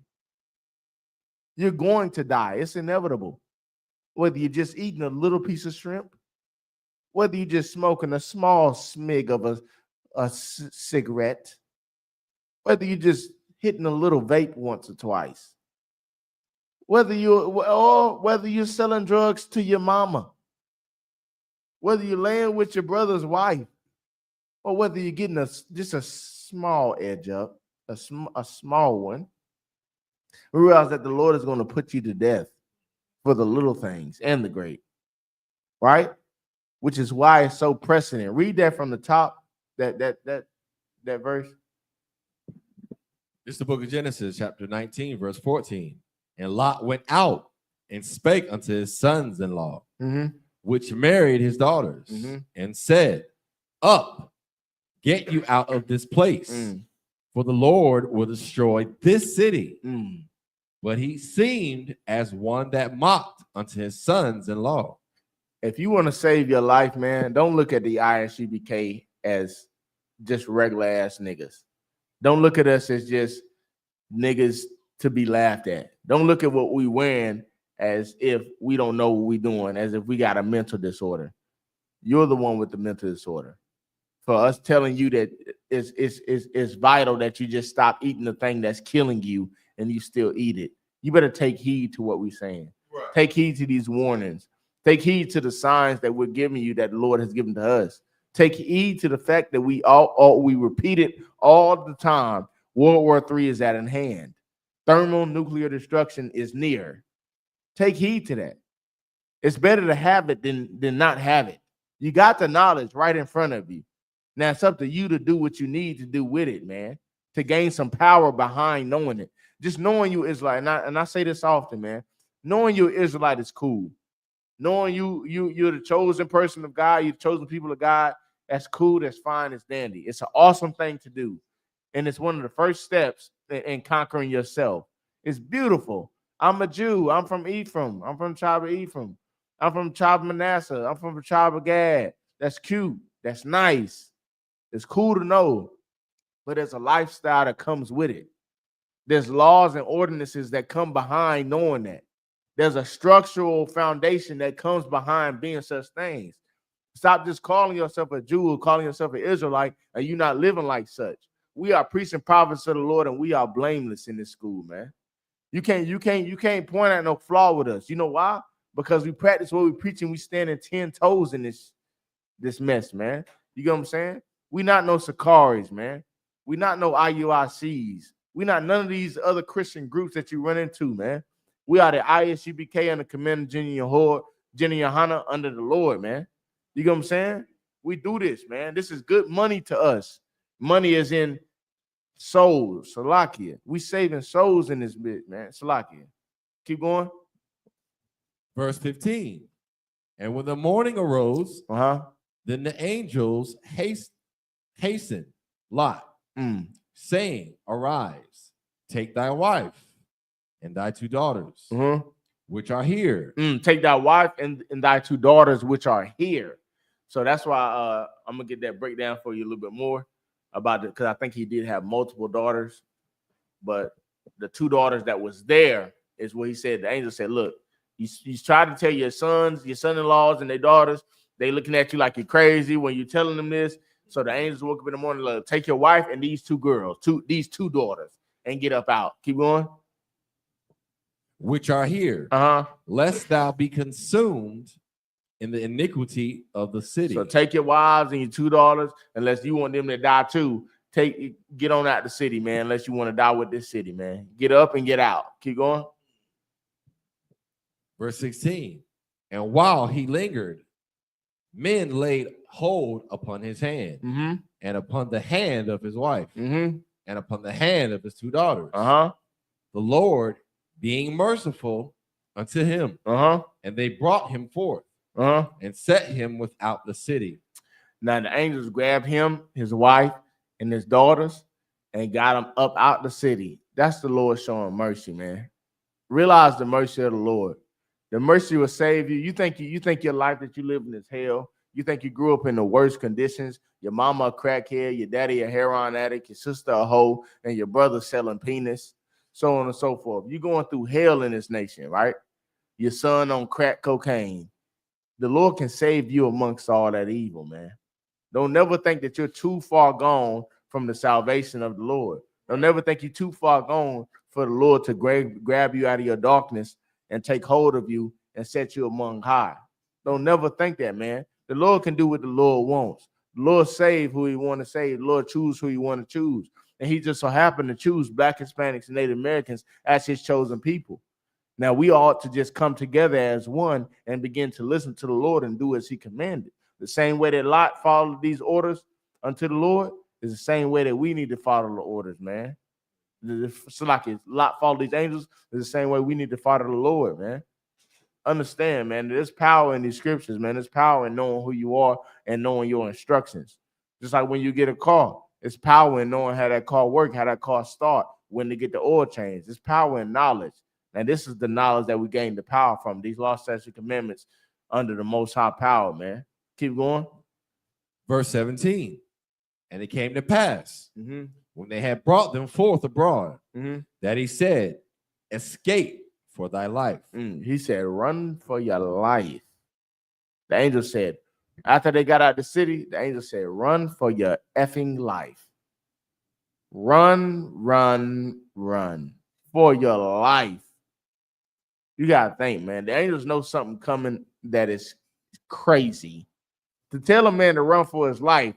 You're going to die. It's inevitable. Whether you're just eating a little piece of shrimp, whether you're just smoking a small smig of a cigarette, whether you're just hitting a little vape once or twice, whether you're selling drugs to your mama, whether you're laying with your brother's wife, or whether you're getting just a small edge up, a small one, we realize that the Lord is going to put you to death for the little things and the great, right? Which is why it's so pressing. Read that from the top, that verse. This is the book of Genesis, chapter 19, verse 14. And Lot went out and spake unto his sons-in-law, which married his daughters, and said, Up, get you out of this place, for the Lord will destroy this city. But he seemed as one that mocked unto his sons-in-law. If you want to save your life, man, don't look at the I.S.U.P.K as just regular ass niggas. Don't look at us as just niggas to be laughed at. Don't look at what we wearing as if we don't know what we doing, as if we got a mental disorder. You're the one with the mental disorder. For us telling you that it's vital that you just stop eating the thing that's killing you and you still eat it. You better take heed to what we're saying. Right. Take heed to these warnings. Take heed to the signs that we're giving you that the Lord has given to us. Take heed to the fact that we repeat it all the time. World War III is at hand. Thermonuclear destruction is near. Take heed to that. It's better to have it than not have it. You got the knowledge right in front of you. Now it's up to you to do what you need to do with it, man, to gain some power behind knowing it. Just knowing you Israelite, and I say this often, man, knowing you're Israelite is cool. Knowing you're the chosen person of God, you're the chosen people of God, that's cool, that's fine, it's dandy. It's an awesome thing to do. And it's one of the first steps in conquering yourself. It's beautiful. I'm a Jew. I'm from Ephraim. I'm from the tribe of Ephraim. I'm from the tribe of Manasseh. I'm from the tribe of Gad. That's cute. That's nice. It's cool to know. But there's a lifestyle that comes with it. There's laws and ordinances that come behind knowing that. There's a structural foundation that comes behind being such things. Stop just calling yourself a Jew or calling yourself an Israelite and you're not living like such. We are preaching prophets of the Lord and we are blameless in this school, man. You can't point at no flaw with us. You know why? Because we practice what we preach and we stand in 10 toes in this mess, man. You get what I'm saying? We not no Sakaris, man. We not no IUICs. We not none of these other Christian groups that you run into, man. We are the I.S.U.P.K and the Commander General YAHANNA under the Lord, man. You get what I'm saying? We do this, man. This is good money to us. Money is in souls, Salakia. We saving souls in this bit, man. Salakia. Keep going. Verse 15. And when the morning arose, then the angels hastened Lot, saying, Arise, take thy wife and thy 2 daughters, which are here. Take thy wife and thy 2 daughters, which are here. So that's why I'm gonna get that breakdown for you a little bit more about it, because I think he did have multiple daughters, but the 2 daughters that was there is what he said. The angel said, look, you tried to tell your son-in-laws and their daughters, they looking at you like you're crazy when you're telling them this. So the angels woke up in the morning, look, take your wife and these 2 girls, these 2 daughters, and get up out. Keep going. Which are here, lest thou be consumed in the iniquity of the city. So take your wives and your 2 daughters, unless you want them to die too. Get on out the city, man, unless you want to die with this city, man. Get up and get out. Keep going. Verse 16. And while he lingered, men laid hold upon his hand, and upon the hand of his wife, and upon the hand of his 2 daughters. The Lord being merciful unto him, and they brought him forth, and set him without the city. Now the angels grabbed him, his wife, and his daughters, and got him up out the city. That's the Lord showing mercy, man. Realize the mercy of the Lord. The mercy will save you. You think your life that you live in is hell. You think you grew up in the worst conditions. Your mama a crackhead, your daddy a heroin addict, your sister a hoe, and your brother selling penis, so on and so forth. You're going through hell in this nation, right? Your son on crack cocaine. The Lord can save you amongst all that evil, man. Don't never think that you're too far gone from the salvation of the Lord. Don't never think you're too far gone for the Lord to grab you out of your darkness and take hold of you and set you among high. Don't never think that, man. The Lord can do what the Lord wants. The Lord save who he want to save. The Lord choose who he want to choose. And he just so happened to choose Black, Hispanics, and Native Americans as his chosen people. Now we ought to just come together as one and begin to listen to the Lord and do as he commanded. The same way that Lot followed these orders unto the Lord is the same way that we need to follow the orders, man. So like Lot followed these angels is the same way we need to follow the Lord, man. Understand, man, there's power in these scriptures, man. There's power in knowing who you are and knowing your instructions. Just like when you get a car, it's power in knowing how that car works, how that car start, when to get the oil change. There's power in knowledge. And this is the knowledge that we gain the power from. These law, statutes, commandments under the most high power, man. Keep going. Verse 17. And it came to pass when they had brought them forth abroad that he said, escape for thy life. He said, run for your life. The angel said, after they got out the city, the angel said, run for your effing life. Run, run, run for your life. You got to think, man. The angels know something coming that is crazy. To tell a man to run for his life,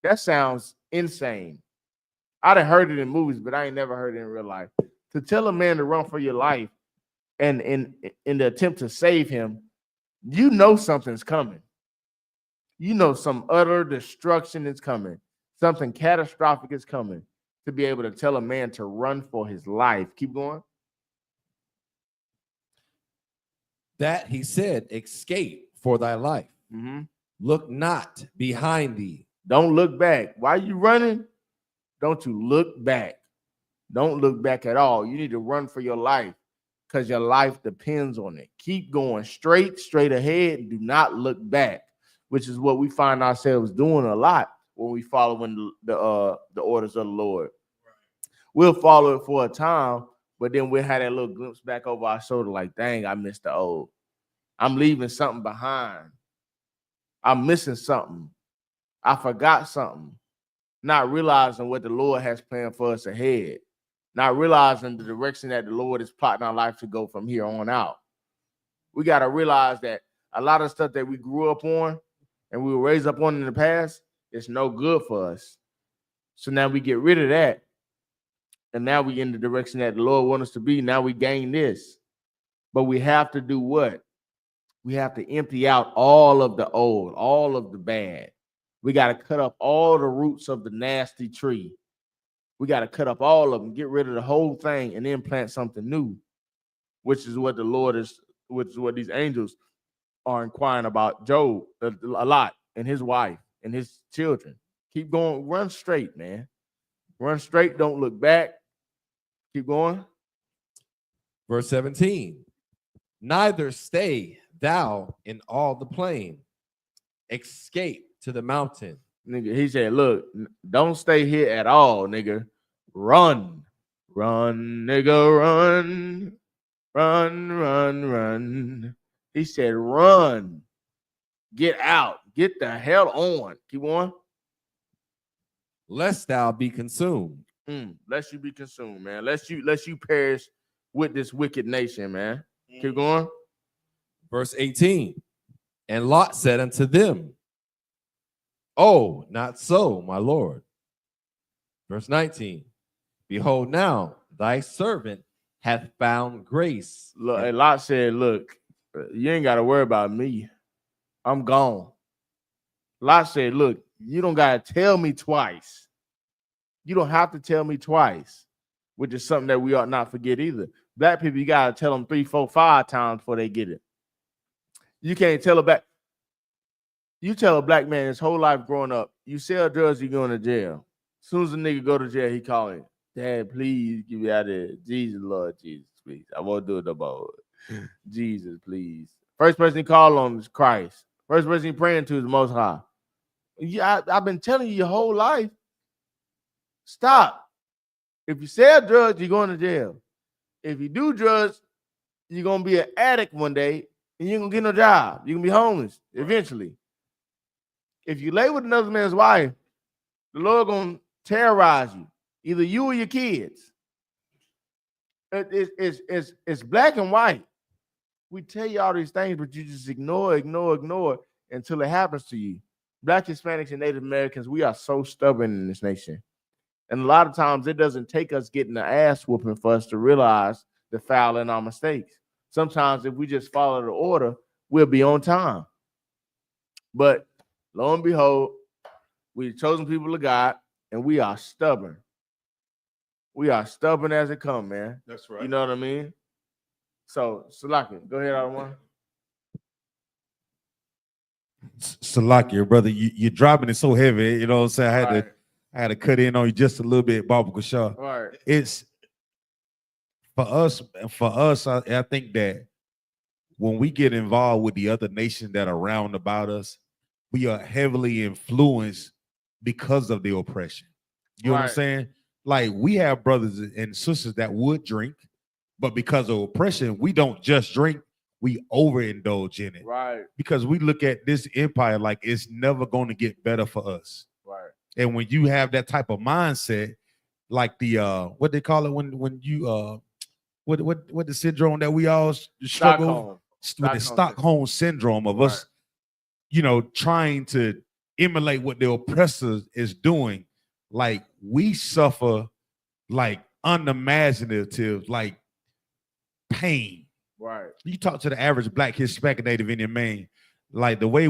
that sounds insane. I'd have heard it in movies, but I ain't never heard it in real life. To tell a man to run for your life and in the attempt to save him, you know something's coming. You know some utter destruction is coming. Something catastrophic is coming to be able to tell a man to run for his life. Keep going. That he said, escape for thy life. Look not behind thee. Don't look back. Why are you running? Don't you look back. Don't look back at all. You need to run for your life because your life depends on it. Keep going straight ahead, and do not look back, which is what we find ourselves doing a lot when we following the orders of the Lord. We'll follow it for a time, but then we'll have that little glimpse back over our shoulder like, dang, I missed the old. I'm leaving something behind. I'm missing something. I forgot something. Not realizing what the Lord has planned for us ahead. Not realizing the direction that the Lord is plotting our life to go from here on out. We got to realize that a lot of stuff that we grew up on and we were raised up on in the past, it's no good for us. So now we get rid of that. And now we in the direction that the Lord wants us to be. Now we gain this. But we have to do what? We have to empty out all of the old, all of the bad. We got to cut up all the roots of the nasty tree. We got to cut up all of them, get rid of the whole thing, and then plant something new, which is what the Lord is, which is what these angels are inquiring about Job a lot, and his wife and his children. Keep going, run straight, man. Run straight, don't look back. Keep going. Verse 17. Neither stay thou in all the plain. Escape to the mountain. Nigga, he said, look, don't stay here at all, nigga. Run. Run, nigga, run. Run, run, run. He said, run. Get out. Get the hell on. Keep on. Lest thou be consumed. Lest you be consumed, man. Lest you perish with this wicked nation, man. Keep going. Verse 18. And Lot said unto them, oh, not so, my Lord. Verse 19. Behold, now thy servant hath found grace. Look, and Lot said, look, you ain't got to worry about me. I'm gone. Lot said, look, you don't got to tell me twice. You don't have to tell me twice, which is something that we ought not forget either. Black people, you got to tell them 3, 4, 5 times before they get it. You can't tell them back. You tell a black man his whole life growing up, you sell drugs, you going to jail. As soon as a nigga go to jail, he calling, Dad, please get me out of there. Jesus, Lord, Jesus, please. I won't do it no more. Jesus, please. First person he call on is Christ. First person he praying to is the Most High. Yeah, I've been telling you your whole life. Stop. If you sell drugs, you're going to jail. If you do drugs, you're going to be an addict one day, and you're going to get no job. You're going to be homeless eventually. If you lay with another man's wife, the Lord going to terrorize you, either you or your kids. It's black and white. We tell you all these things, but you just ignore until it happens to you. Black, Hispanics, and Native Americans, we are so stubborn in this nation. And a lot of times it doesn't take us getting an ass whooping for us to realize the foul in our mistakes. Sometimes if we just follow the order, we'll be on time. But lo and behold, we're chosen people of God, and we are stubborn. We are stubborn as it comes, man. That's right. You know what I mean? So, Salaki, go ahead, Alwan. Salaki, brother, you're dropping it so heavy. You know what I'm saying? I had to cut in on you just a little bit, Baba Kashar. Right. It's for us. I think that when we get involved with the other nations that are round about us, we are heavily influenced because of the oppression. You know what I'm saying? Like, we have brothers and sisters that would drink, but because of oppression, we don't just drink, we overindulge in it. Right. Because we look at this empire like it's never going to get better for us. Right. And when you have that type of mindset, like the what they call it when you what the syndrome that we all struggle with, the Stockholm syndrome of us, you know, trying to emulate what the oppressor is doing. Like, we suffer like unimaginative, like, pain. Right. You talk to the average Black, Hispanic, Native Indian man, like, the way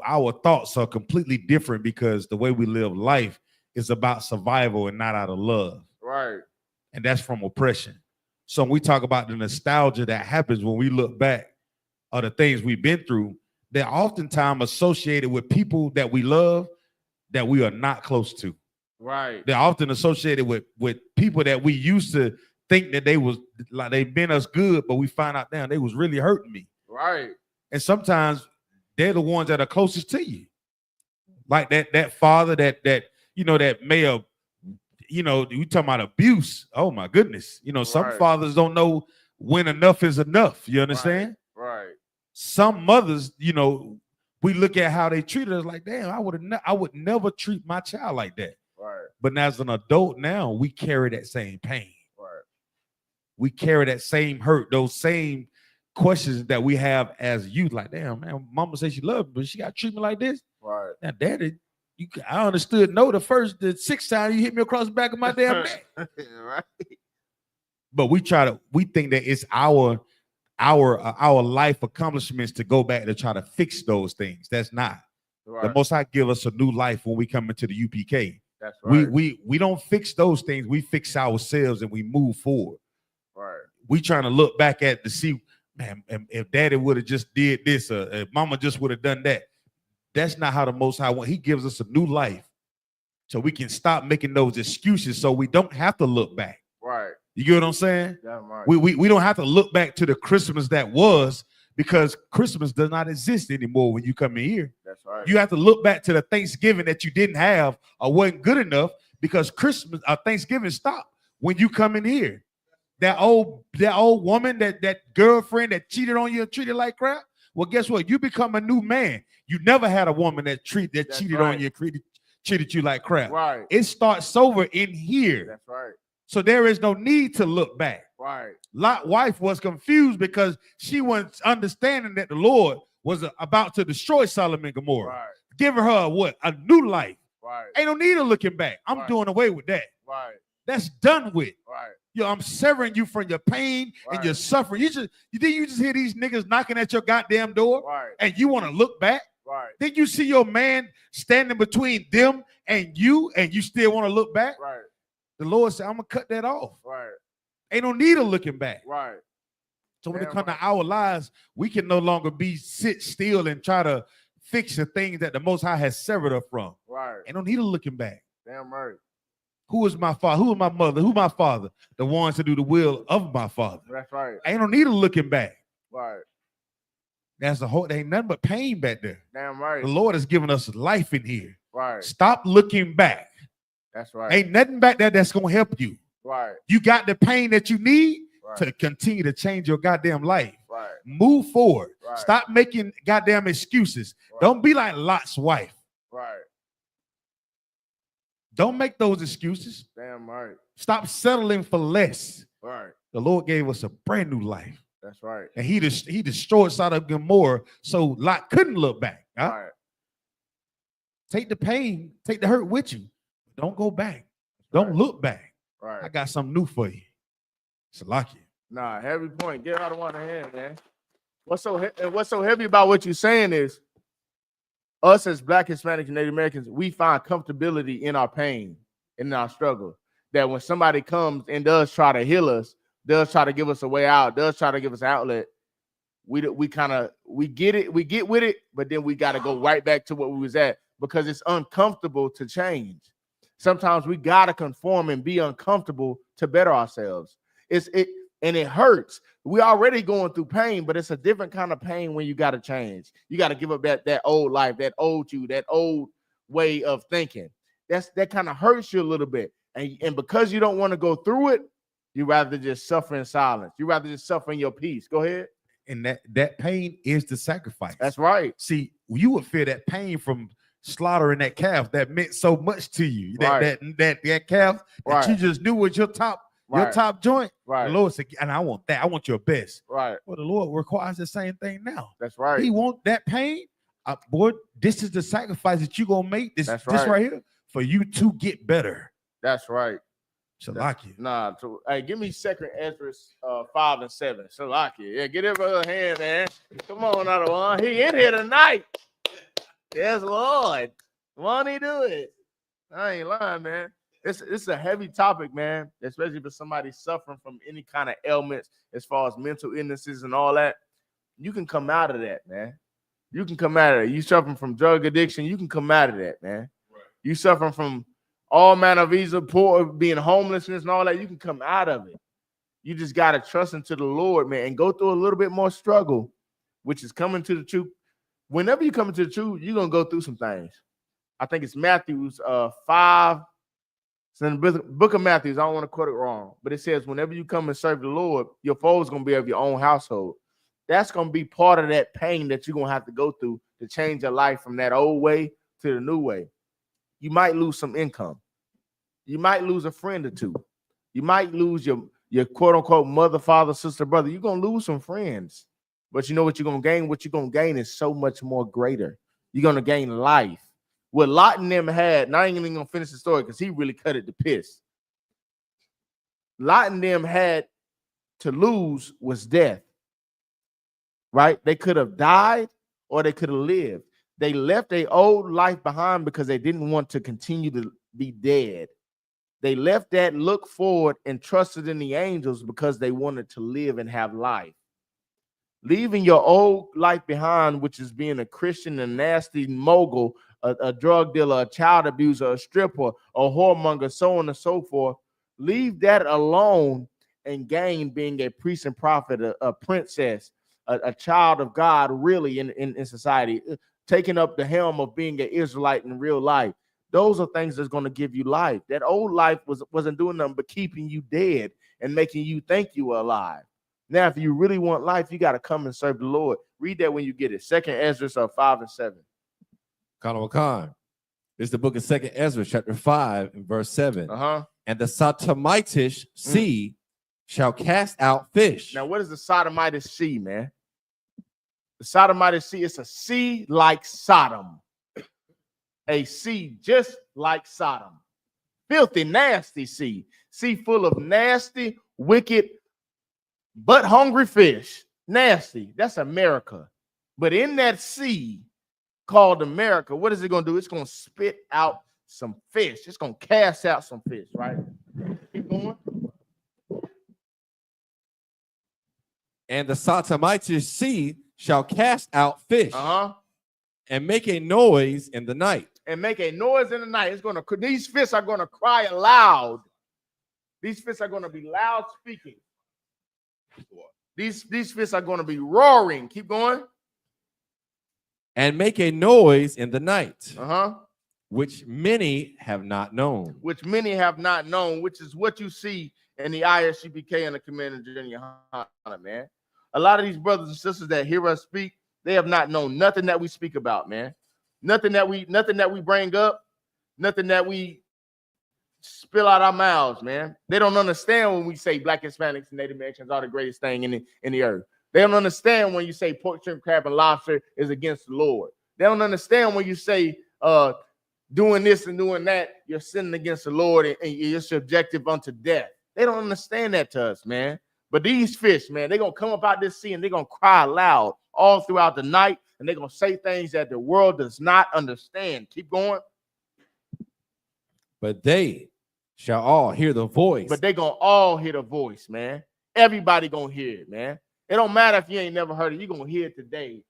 our thoughts are completely different because the way we live life is about survival and not out of love. Right. And that's from oppression. So when we talk about the nostalgia that happens when we look back of the things we've been through, they're oftentimes associated with people that we love that we are not close to. Right. They're often associated with people that we used to think that they was like they've been us good, but we find out damn, they was really hurting me. Right. And sometimes they're the ones that are closest to you. Like that father that you know that may have, you know, we talking about abuse. Oh my goodness. You know, some fathers don't know when enough is enough. You understand? Right. Some mothers, you know, we look at how they treated us like, damn, I would never treat my child like that. Right. But as an adult now, we carry that same pain. Right. We carry that same hurt, those same questions that we have as youth. Like, damn, man, mama says she loved me, but she got to treat me like this. Right. Now, daddy, I understood no the sixth time you hit me across the back of my damn neck. Right. But we think that it's our life accomplishments to go back to try to fix those things. That's not. Right. The Most High give us a new life when we come into the UPK. That's right. We don't fix those things. We fix ourselves and we move forward. Right. We trying to look back at to see, man, if daddy would have just did this or if mama just would have done that. That's not how the Most High wants. He gives us a new life so we can stop making those excuses so we don't have to look back. Right. You get what I'm saying? That's right. We don't have to look back to the Christmas that was, because Christmas does not exist anymore when you come in here. That's right. You have to look back to the Thanksgiving that you didn't have or wasn't good enough, because Thanksgiving stopped when you come in here. That old woman, that girlfriend that cheated on you and treated like crap. Well, guess what? You become a new man. You never had a woman that cheated on you, treated you like crap. Right. It starts over in here. That's right. So there is no need to look back. Right. Lot's wife was confused because she wasn't understanding that the Lord was about to destroy Sodom and Gomorrah. Right. Giving her a new life. Right. Ain't no need of looking back. I'm doing away with that. Right. That's done with. Right. Yo, I'm severing you from your pain and your suffering. You think you just hear these niggas knocking at your goddamn door, and you want to look back? Right. Then you see your man standing between them and you still want to look back? Right. The Lord said, I'm gonna cut that off. Right. Ain't no need of looking back. Right. So when it comes to our lives, we can no longer sit still and try to fix the things that the Most High has severed her from. Right. Ain't no need of looking back. Damn right. Who is my father? Who is my mother? Who my father? The ones to do the will of my father. That's right. Ain't no need of looking back. Right. That's the whole. There ain't nothing but pain back there. Damn right. The Lord has given us life in here. Right. Stop looking back. That's right. Ain't nothing back there that's gonna help you. Right. You got the pain that you need Right. to continue to change your goddamn life. Right. Move forward. Right. Stop making goddamn excuses. Right. Don't be like Lot's wife. Right. Don't make those excuses. Damn right. Stop settling for less. Right. The Lord gave us a brand new life. That's right. And he destroyed Sodom and Gomorrah so Lot couldn't look back. Huh? Right. Take the pain, take the hurt with you. Don't go back. Don't look back. Right. I got something new for you. Salakia. Nah, heavy point. Get out of one hand, man. What's so heavy about what you're saying is us as Black, Hispanic, and Native Americans, we find comfortability in our pain, in our struggle. That when somebody comes and does try to heal us, does try to give us a way out, does try to give us an outlet, we get it, we get with it, but then we got to go right back to what we was at because it's uncomfortable to change. Sometimes we got to conform and be uncomfortable to better ourselves. And it hurts. We already going through pain, but it's a different kind of pain when you got to change. You got to give up that old life, that old you, that old way of thinking. That kind of hurts you a little bit. And because you don't want to go through it, you rather just suffer in silence. You rather just suffer in your peace. Go ahead. And that pain is the sacrifice. That's right. See, you would feel that pain from slaughtering that calf that meant so much to you. Right. That calf that you just knew was your top joint. Right. The Lord said, and I want that. I want your best. Right. Well, the Lord requires the same thing now. That's right. He wants that pain. Boy, this is the sacrifice that you're gonna make. This right here for you to get better. That's right. Shalakia. Nah, hey, give me 2nd Ezra 5 and 7. Shalakia. Yeah, get every other hand, man. Come on, out of one. He in here tonight. Yes, Lord. Won't he do it? I ain't lying, man. It's a heavy topic, man, especially for somebody suffering from any kind of ailments as far as mental illnesses and all that. You can come out of that, man. You can come out of it. You suffering from drug addiction, you can come out of that, man. Right. You suffering from all manner of evil, poor, being homelessness and all that, you can come out of it. You just got to trust into the Lord, man, and go through a little bit more struggle, which is coming to the truth. Whenever you come into the truth, you're going to go through some things. I think it's Matthew's 5. So in the book of Matthew, I don't want to quote it wrong, but it says, whenever you come and serve the Lord, your foe is going to be of your own household. That's going to be part of that pain that you're going to have to go through to change your life from that old way to the new way. You might lose some income. You might lose a friend or two. You might lose your quote unquote mother, father, sister, brother. You're going to lose some friends, but you know what you're going to gain? What you're going to gain is so much more greater. You're going to gain life. What Lot and them had, and I ain't even gonna finish the story because he really cut it to piss. Lot and them had to lose was death, right? They could have died or they could have lived. They left their old life behind because they didn't want to continue to be dead. They left that, look forward, and trusted in the angels because they wanted to live and have life. Leaving your old life behind, which is being a Christian, a nasty mogul, a drug dealer, a child abuser, a stripper, a whoremonger, so on and so forth. Leave that alone and gain being a priest and prophet, a princess, a child of God, really in society, taking up the helm of being an Israelite in real life. Those are things that's going to give you life. That old life wasn't doing nothing but keeping you dead and making you think you were alive. Now, if you really want life, you got to come and serve the Lord. Read that when you get it. 2nd Ezra 5 and 7. Khan. It's the book of 2nd Ezra, chapter 5, and verse 7. And the Sodomitish sea shall cast out fish. Now, what is the Sodomitish sea, man? The Sodomitish sea is a sea like Sodom. A sea just like Sodom. Filthy, nasty sea. Sea full of nasty, wicked, but hungry fish. Nasty. That's America. But in that sea called America, what is it going to do? It's going to spit out some fish. It's going to cast out some fish, right? Keep going. And the Sodomitish sea shall cast out fish. And make a noise in the night. And make a noise in the night. These fists are gonna cry aloud. These fists are gonna be loud speaking. These fists are gonna be roaring. Keep going. And make a noise in the night. Uh-huh. Which many have not known. Which many have not known, which is what you see in the I.S.U.P.K and the Commander General YAHANNA, man. A lot of these brothers and sisters that hear us speak, they have not known nothing that we speak about, man. Nothing that we bring up, nothing that we spill out our mouths, man. They don't understand when we say Black, Hispanics, and Native Americans are the greatest thing in the earth. They don't understand when you say pork, shrimp, crab, and lobster is against the Lord. They don't understand when you say doing this and doing that, you're sinning against the Lord and you're subjective unto death. They don't understand that to us, man. But these fish, man, they're going to come up out this sea and they're going to cry loud all throughout the night. And they're going to say things that the world does not understand. Keep going. But they shall all hear the voice. But they're going to all hear the voice, man. Everybody going to hear it, man. It don't matter if you ain't never heard it. You're going to hear it today.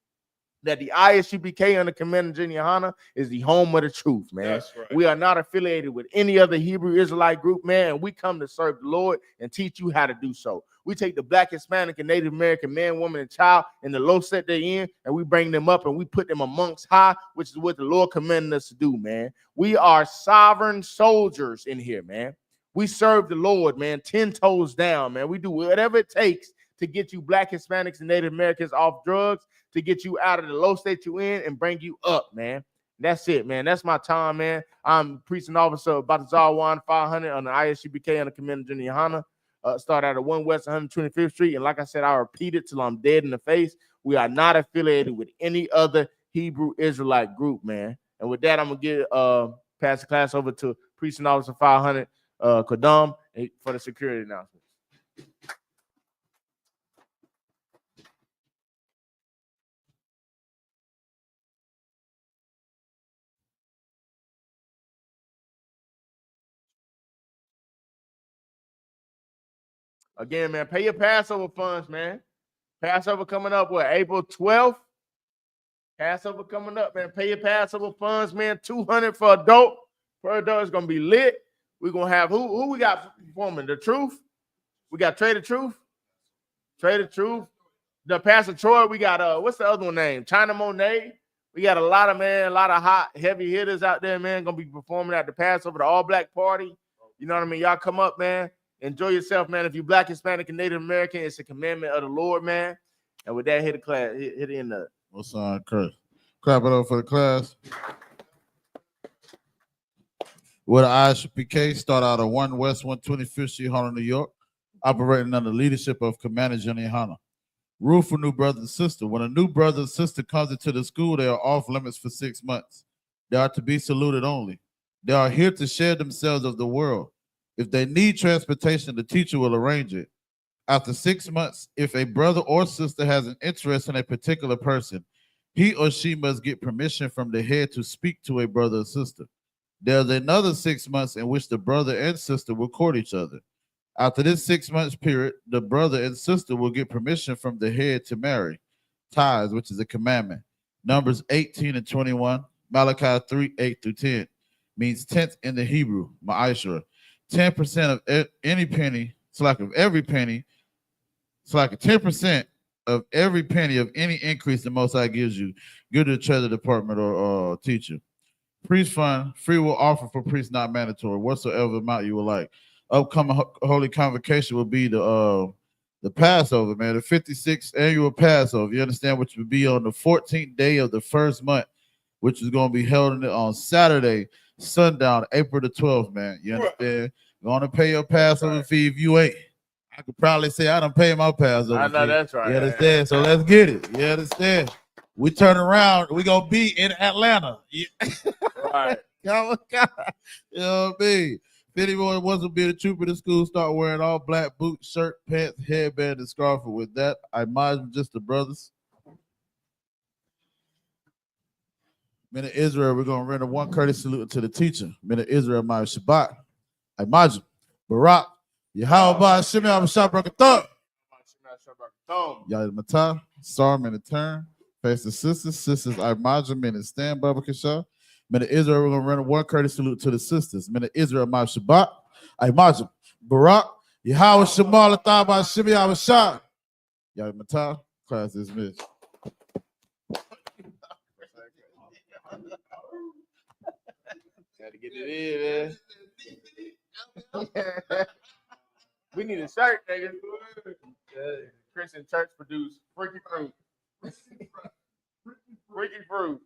That the I.S.U.P.K under Commander General YAHANNA is the home of the truth, man. That's right. We are not affiliated with any other Hebrew Israelite group, man, and we come to serve the Lord and teach you how to do so. We take the Black, Hispanic, and Native American man, woman, and child in the low set they're in, and we bring them up and we put them amongst high, which is what the Lord commanded us to do, man. We are sovereign soldiers in here, man. We serve the Lord, man, 10 toes down, man. We do whatever it takes to get you Black, Hispanics, and Native Americans off drugs, to get you out of the low state you in and bring you up, man. That's it, man. That's my time, man. I'm preaching officer of Batazar 500 on the I.S.U.P.K under Commander General YAHANNA. Start out at 1 West 125th Street. And like I said, I repeat it till I'm dead in the face. We are not affiliated with any other Hebrew Israelite group, man. And with that, I'm going to pass the class over to preaching officer 500, Kodam, for the security announcement. Again, man, pay your Passover funds, man. Passover coming up, what, April 12th? Passover coming up, man. Pay your Passover funds, man. $200 for adult. Per adult is going to be lit. We're going to have, who we got performing? The Truth? We got Trey the Truth? Trey the Truth. The Pastor Troy, we got, what's the other one name? China Monet. We got a lot of hot, heavy hitters out there, man, going to be performing at the Passover, the all-black party. You know what I mean? Y'all come up, man. Enjoy yourself, man. If you're Black, Hispanic, and Native American, it's a commandment of the Lord, man. And with that, hit the class. Hit it in the. What's on, Chris? Clap it up for the class. With the I.S.U.P.K, start out at 1 West 125th Street, Harlem, New York, operating under the leadership of Commander General YAHANNA. Rule for new brother and sister. When a new brother and sister comes into the school, they are off limits for 6 months. They are to be saluted only. They are here to share themselves of the world. If they need transportation, the teacher will arrange it. After 6 months, if a brother or sister has an interest in a particular person, he or she must get permission from the head to speak to a brother or sister. There's another 6 months in which the brother and sister will court each other. After this 6 months period, the brother and sister will get permission from the head to marry. Tithes, which is a commandment. Numbers 18 and 21, Malachi 3, 8 through 10, means tenth in the Hebrew, ma'ashra. 10% of any penny, slack of every penny, slack of 10% of every penny of any increase the Most High gives you, give to the Treasury Department or teacher. Priest fund, free will offer for priests not mandatory, whatsoever amount you would like. Upcoming holy convocation will be the Passover, man, the 56th annual Passover. You understand, which will be on the 14th day of the first month, which is going to be held on Saturday, sundown, April the 12th, man. You understand? You're going to pay your Passover fee if you ain't. I could probably say I done paid my Passover I know fee. that's right. You understand? So let's get it. You understand? We turn around, we going to be in Atlanta. Right. You know what I mean? If anyone wants to be the troop of the school, start wearing all black boots, shirt, pants, headband, and scarf. With that, I imagine just the brothers. Men of Israel, we're going to render one courteous salute to the teacher. Men of Israel, my Shabbat. I imagine. Barak. Yahweh, Shimei, Shabbat, Thumb. Yahweh, Matah, Sarm, and the turn. Face the sisters, I imagine men stand Babakasha. Men of Israel, we're gonna run one courtesy salute to the sisters. Men of Israel, my Shabbat, I imagine Barak, Yahweh Shemal Ataba Shimi Awashah. Y'all Matah, class dismissed. Gotta get it in, man. We need a shirt, nigga. Christian church produced freaky fruit. Freaky fruit.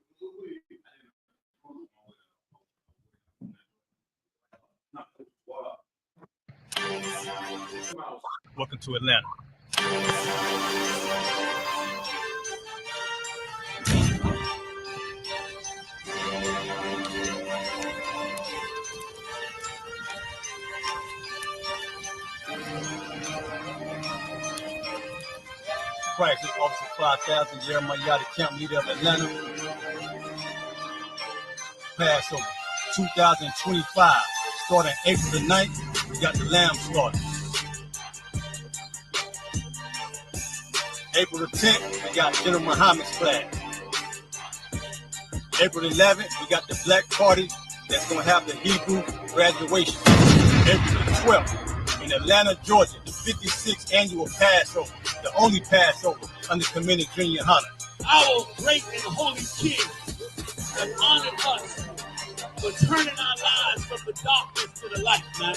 Welcome to Atlanta. Practice Officer 5000, Jeremiah, the camp leader of Atlanta. Passover 2025, starting April the 9th, we got the lamb slaughter. April the 10th, we got General Muhammad's flag. April the 11th, we got the black party that's going to have the Hebrew graduation. April the 12th, in Atlanta, Georgia, the 56th annual Passover, the only Passover under Community Junior YAHANNA. Our great and holy King has honored us for turning our lives from the darkness to the light, man.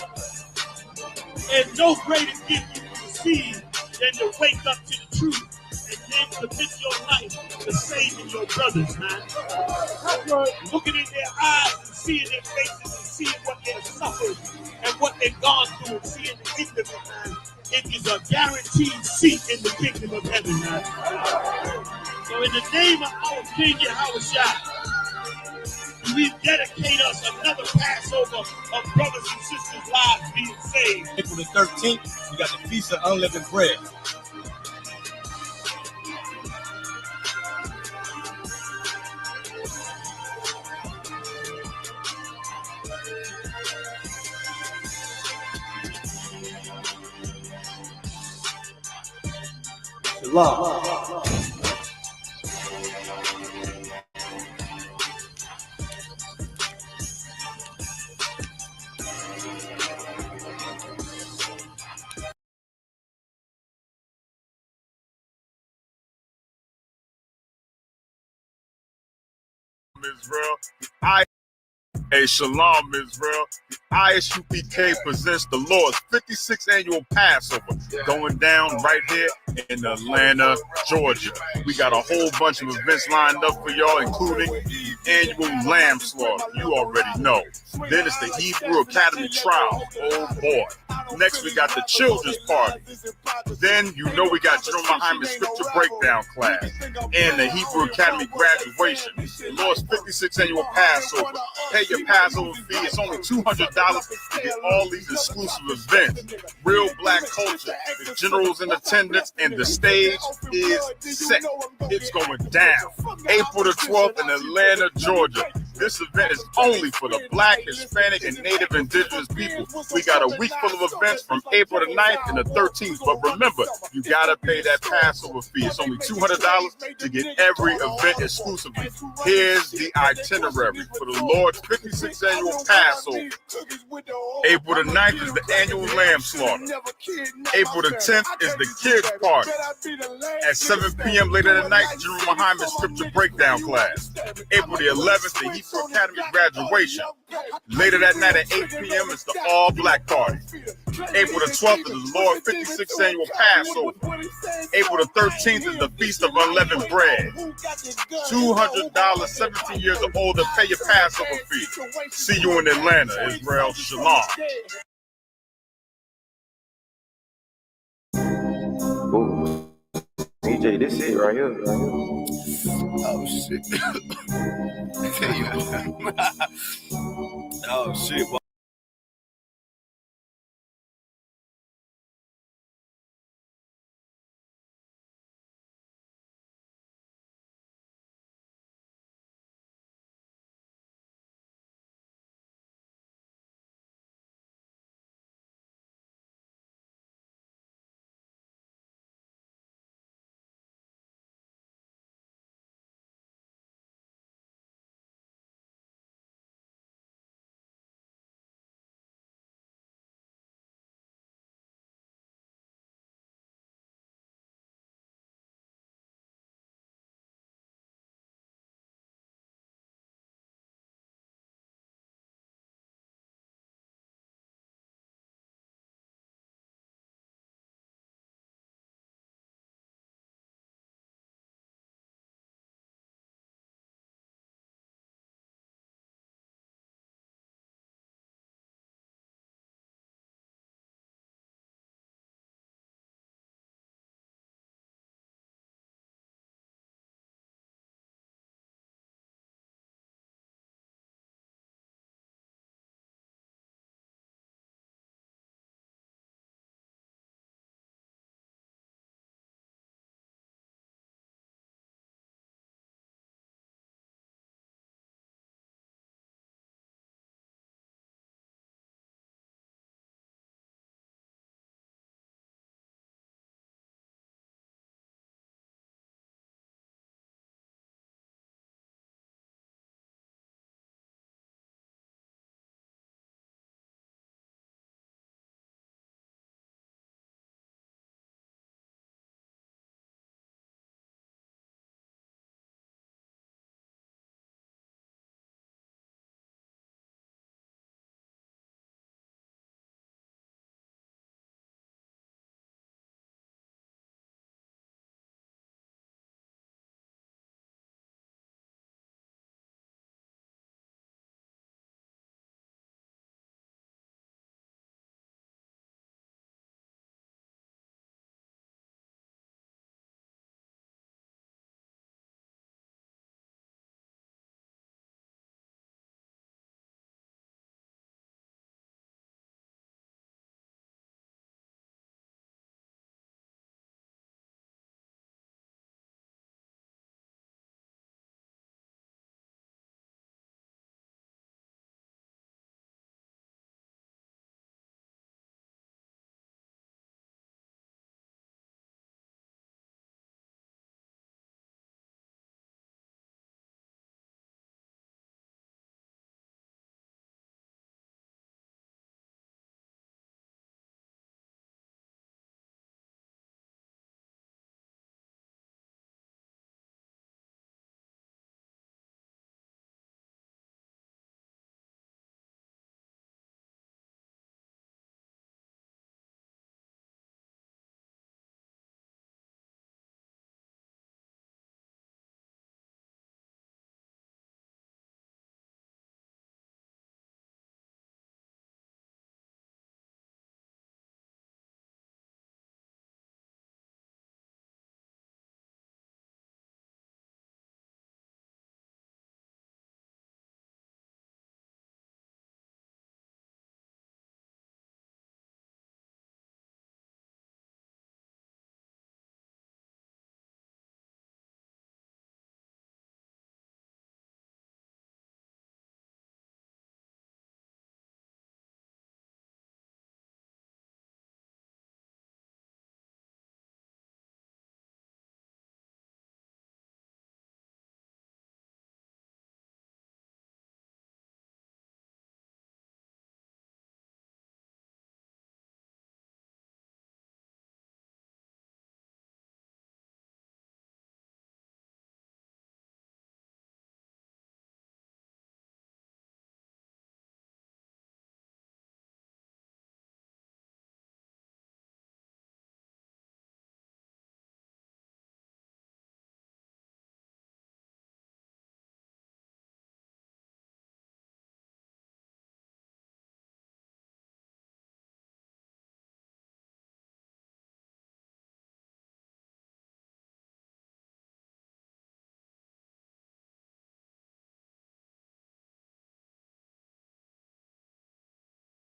And no greater gift you can receive than to wake up to the truth and then commit your life to saving your brothers, man. Looking in their eyes and seeing their faces and seeing what they've suffered and what they've gone through and seeing the end of it, man. It is a guaranteed seat in the kingdom of heaven, man. So in the name of our King YAHWH, we dedicate us another Passover of brothers and sisters' lives being saved. April the 13th, we got the Feast of Unleavened Bread. SHALAM. Israel. Shalom, Israel. I.S.U.P.K presents the Lord's 56th annual Passover going down right here in Atlanta, Georgia. We got a whole bunch of events lined up for y'all, including the annual lamb slaughter. You already know. Then it's the Hebrew Academy trial. Oh boy. Next we got the children's party. Then you know we got General Muhammad's scripture breakdown class and the Hebrew Academy graduation. The Lord's 56th annual Passover. Pay your Passover fee. It's only $200 to get all these exclusive events. Real black culture. The general's in attendance and the stage is set. It's going down. April the 12th in Atlanta, Georgia. This event is only for the black, Hispanic, and Native indigenous people. We got a week full of events from April the 9th and the 13th. But remember, you got to pay that Passover fee. It's only $200 to get every event exclusively. Here's the itinerary for the Lord's 56th annual Passover. April the 9th is the annual lamb slaughter. April the 10th is the kids party. At 7 p.m. later that night, General Muhammad's scripture breakdown class. April the 11th, the Hebrew Academy graduation. Later that night at 8 p.m. is the all-black party. April the 12th is the Lord's 56th annual Passover. April the 13th is the Feast of Unleavened Bread. $200, 17 years or older, pay your Passover fee. See you in Atlanta, Israel. Shalom. DJ, this it right here. Oh shit. Oh shit.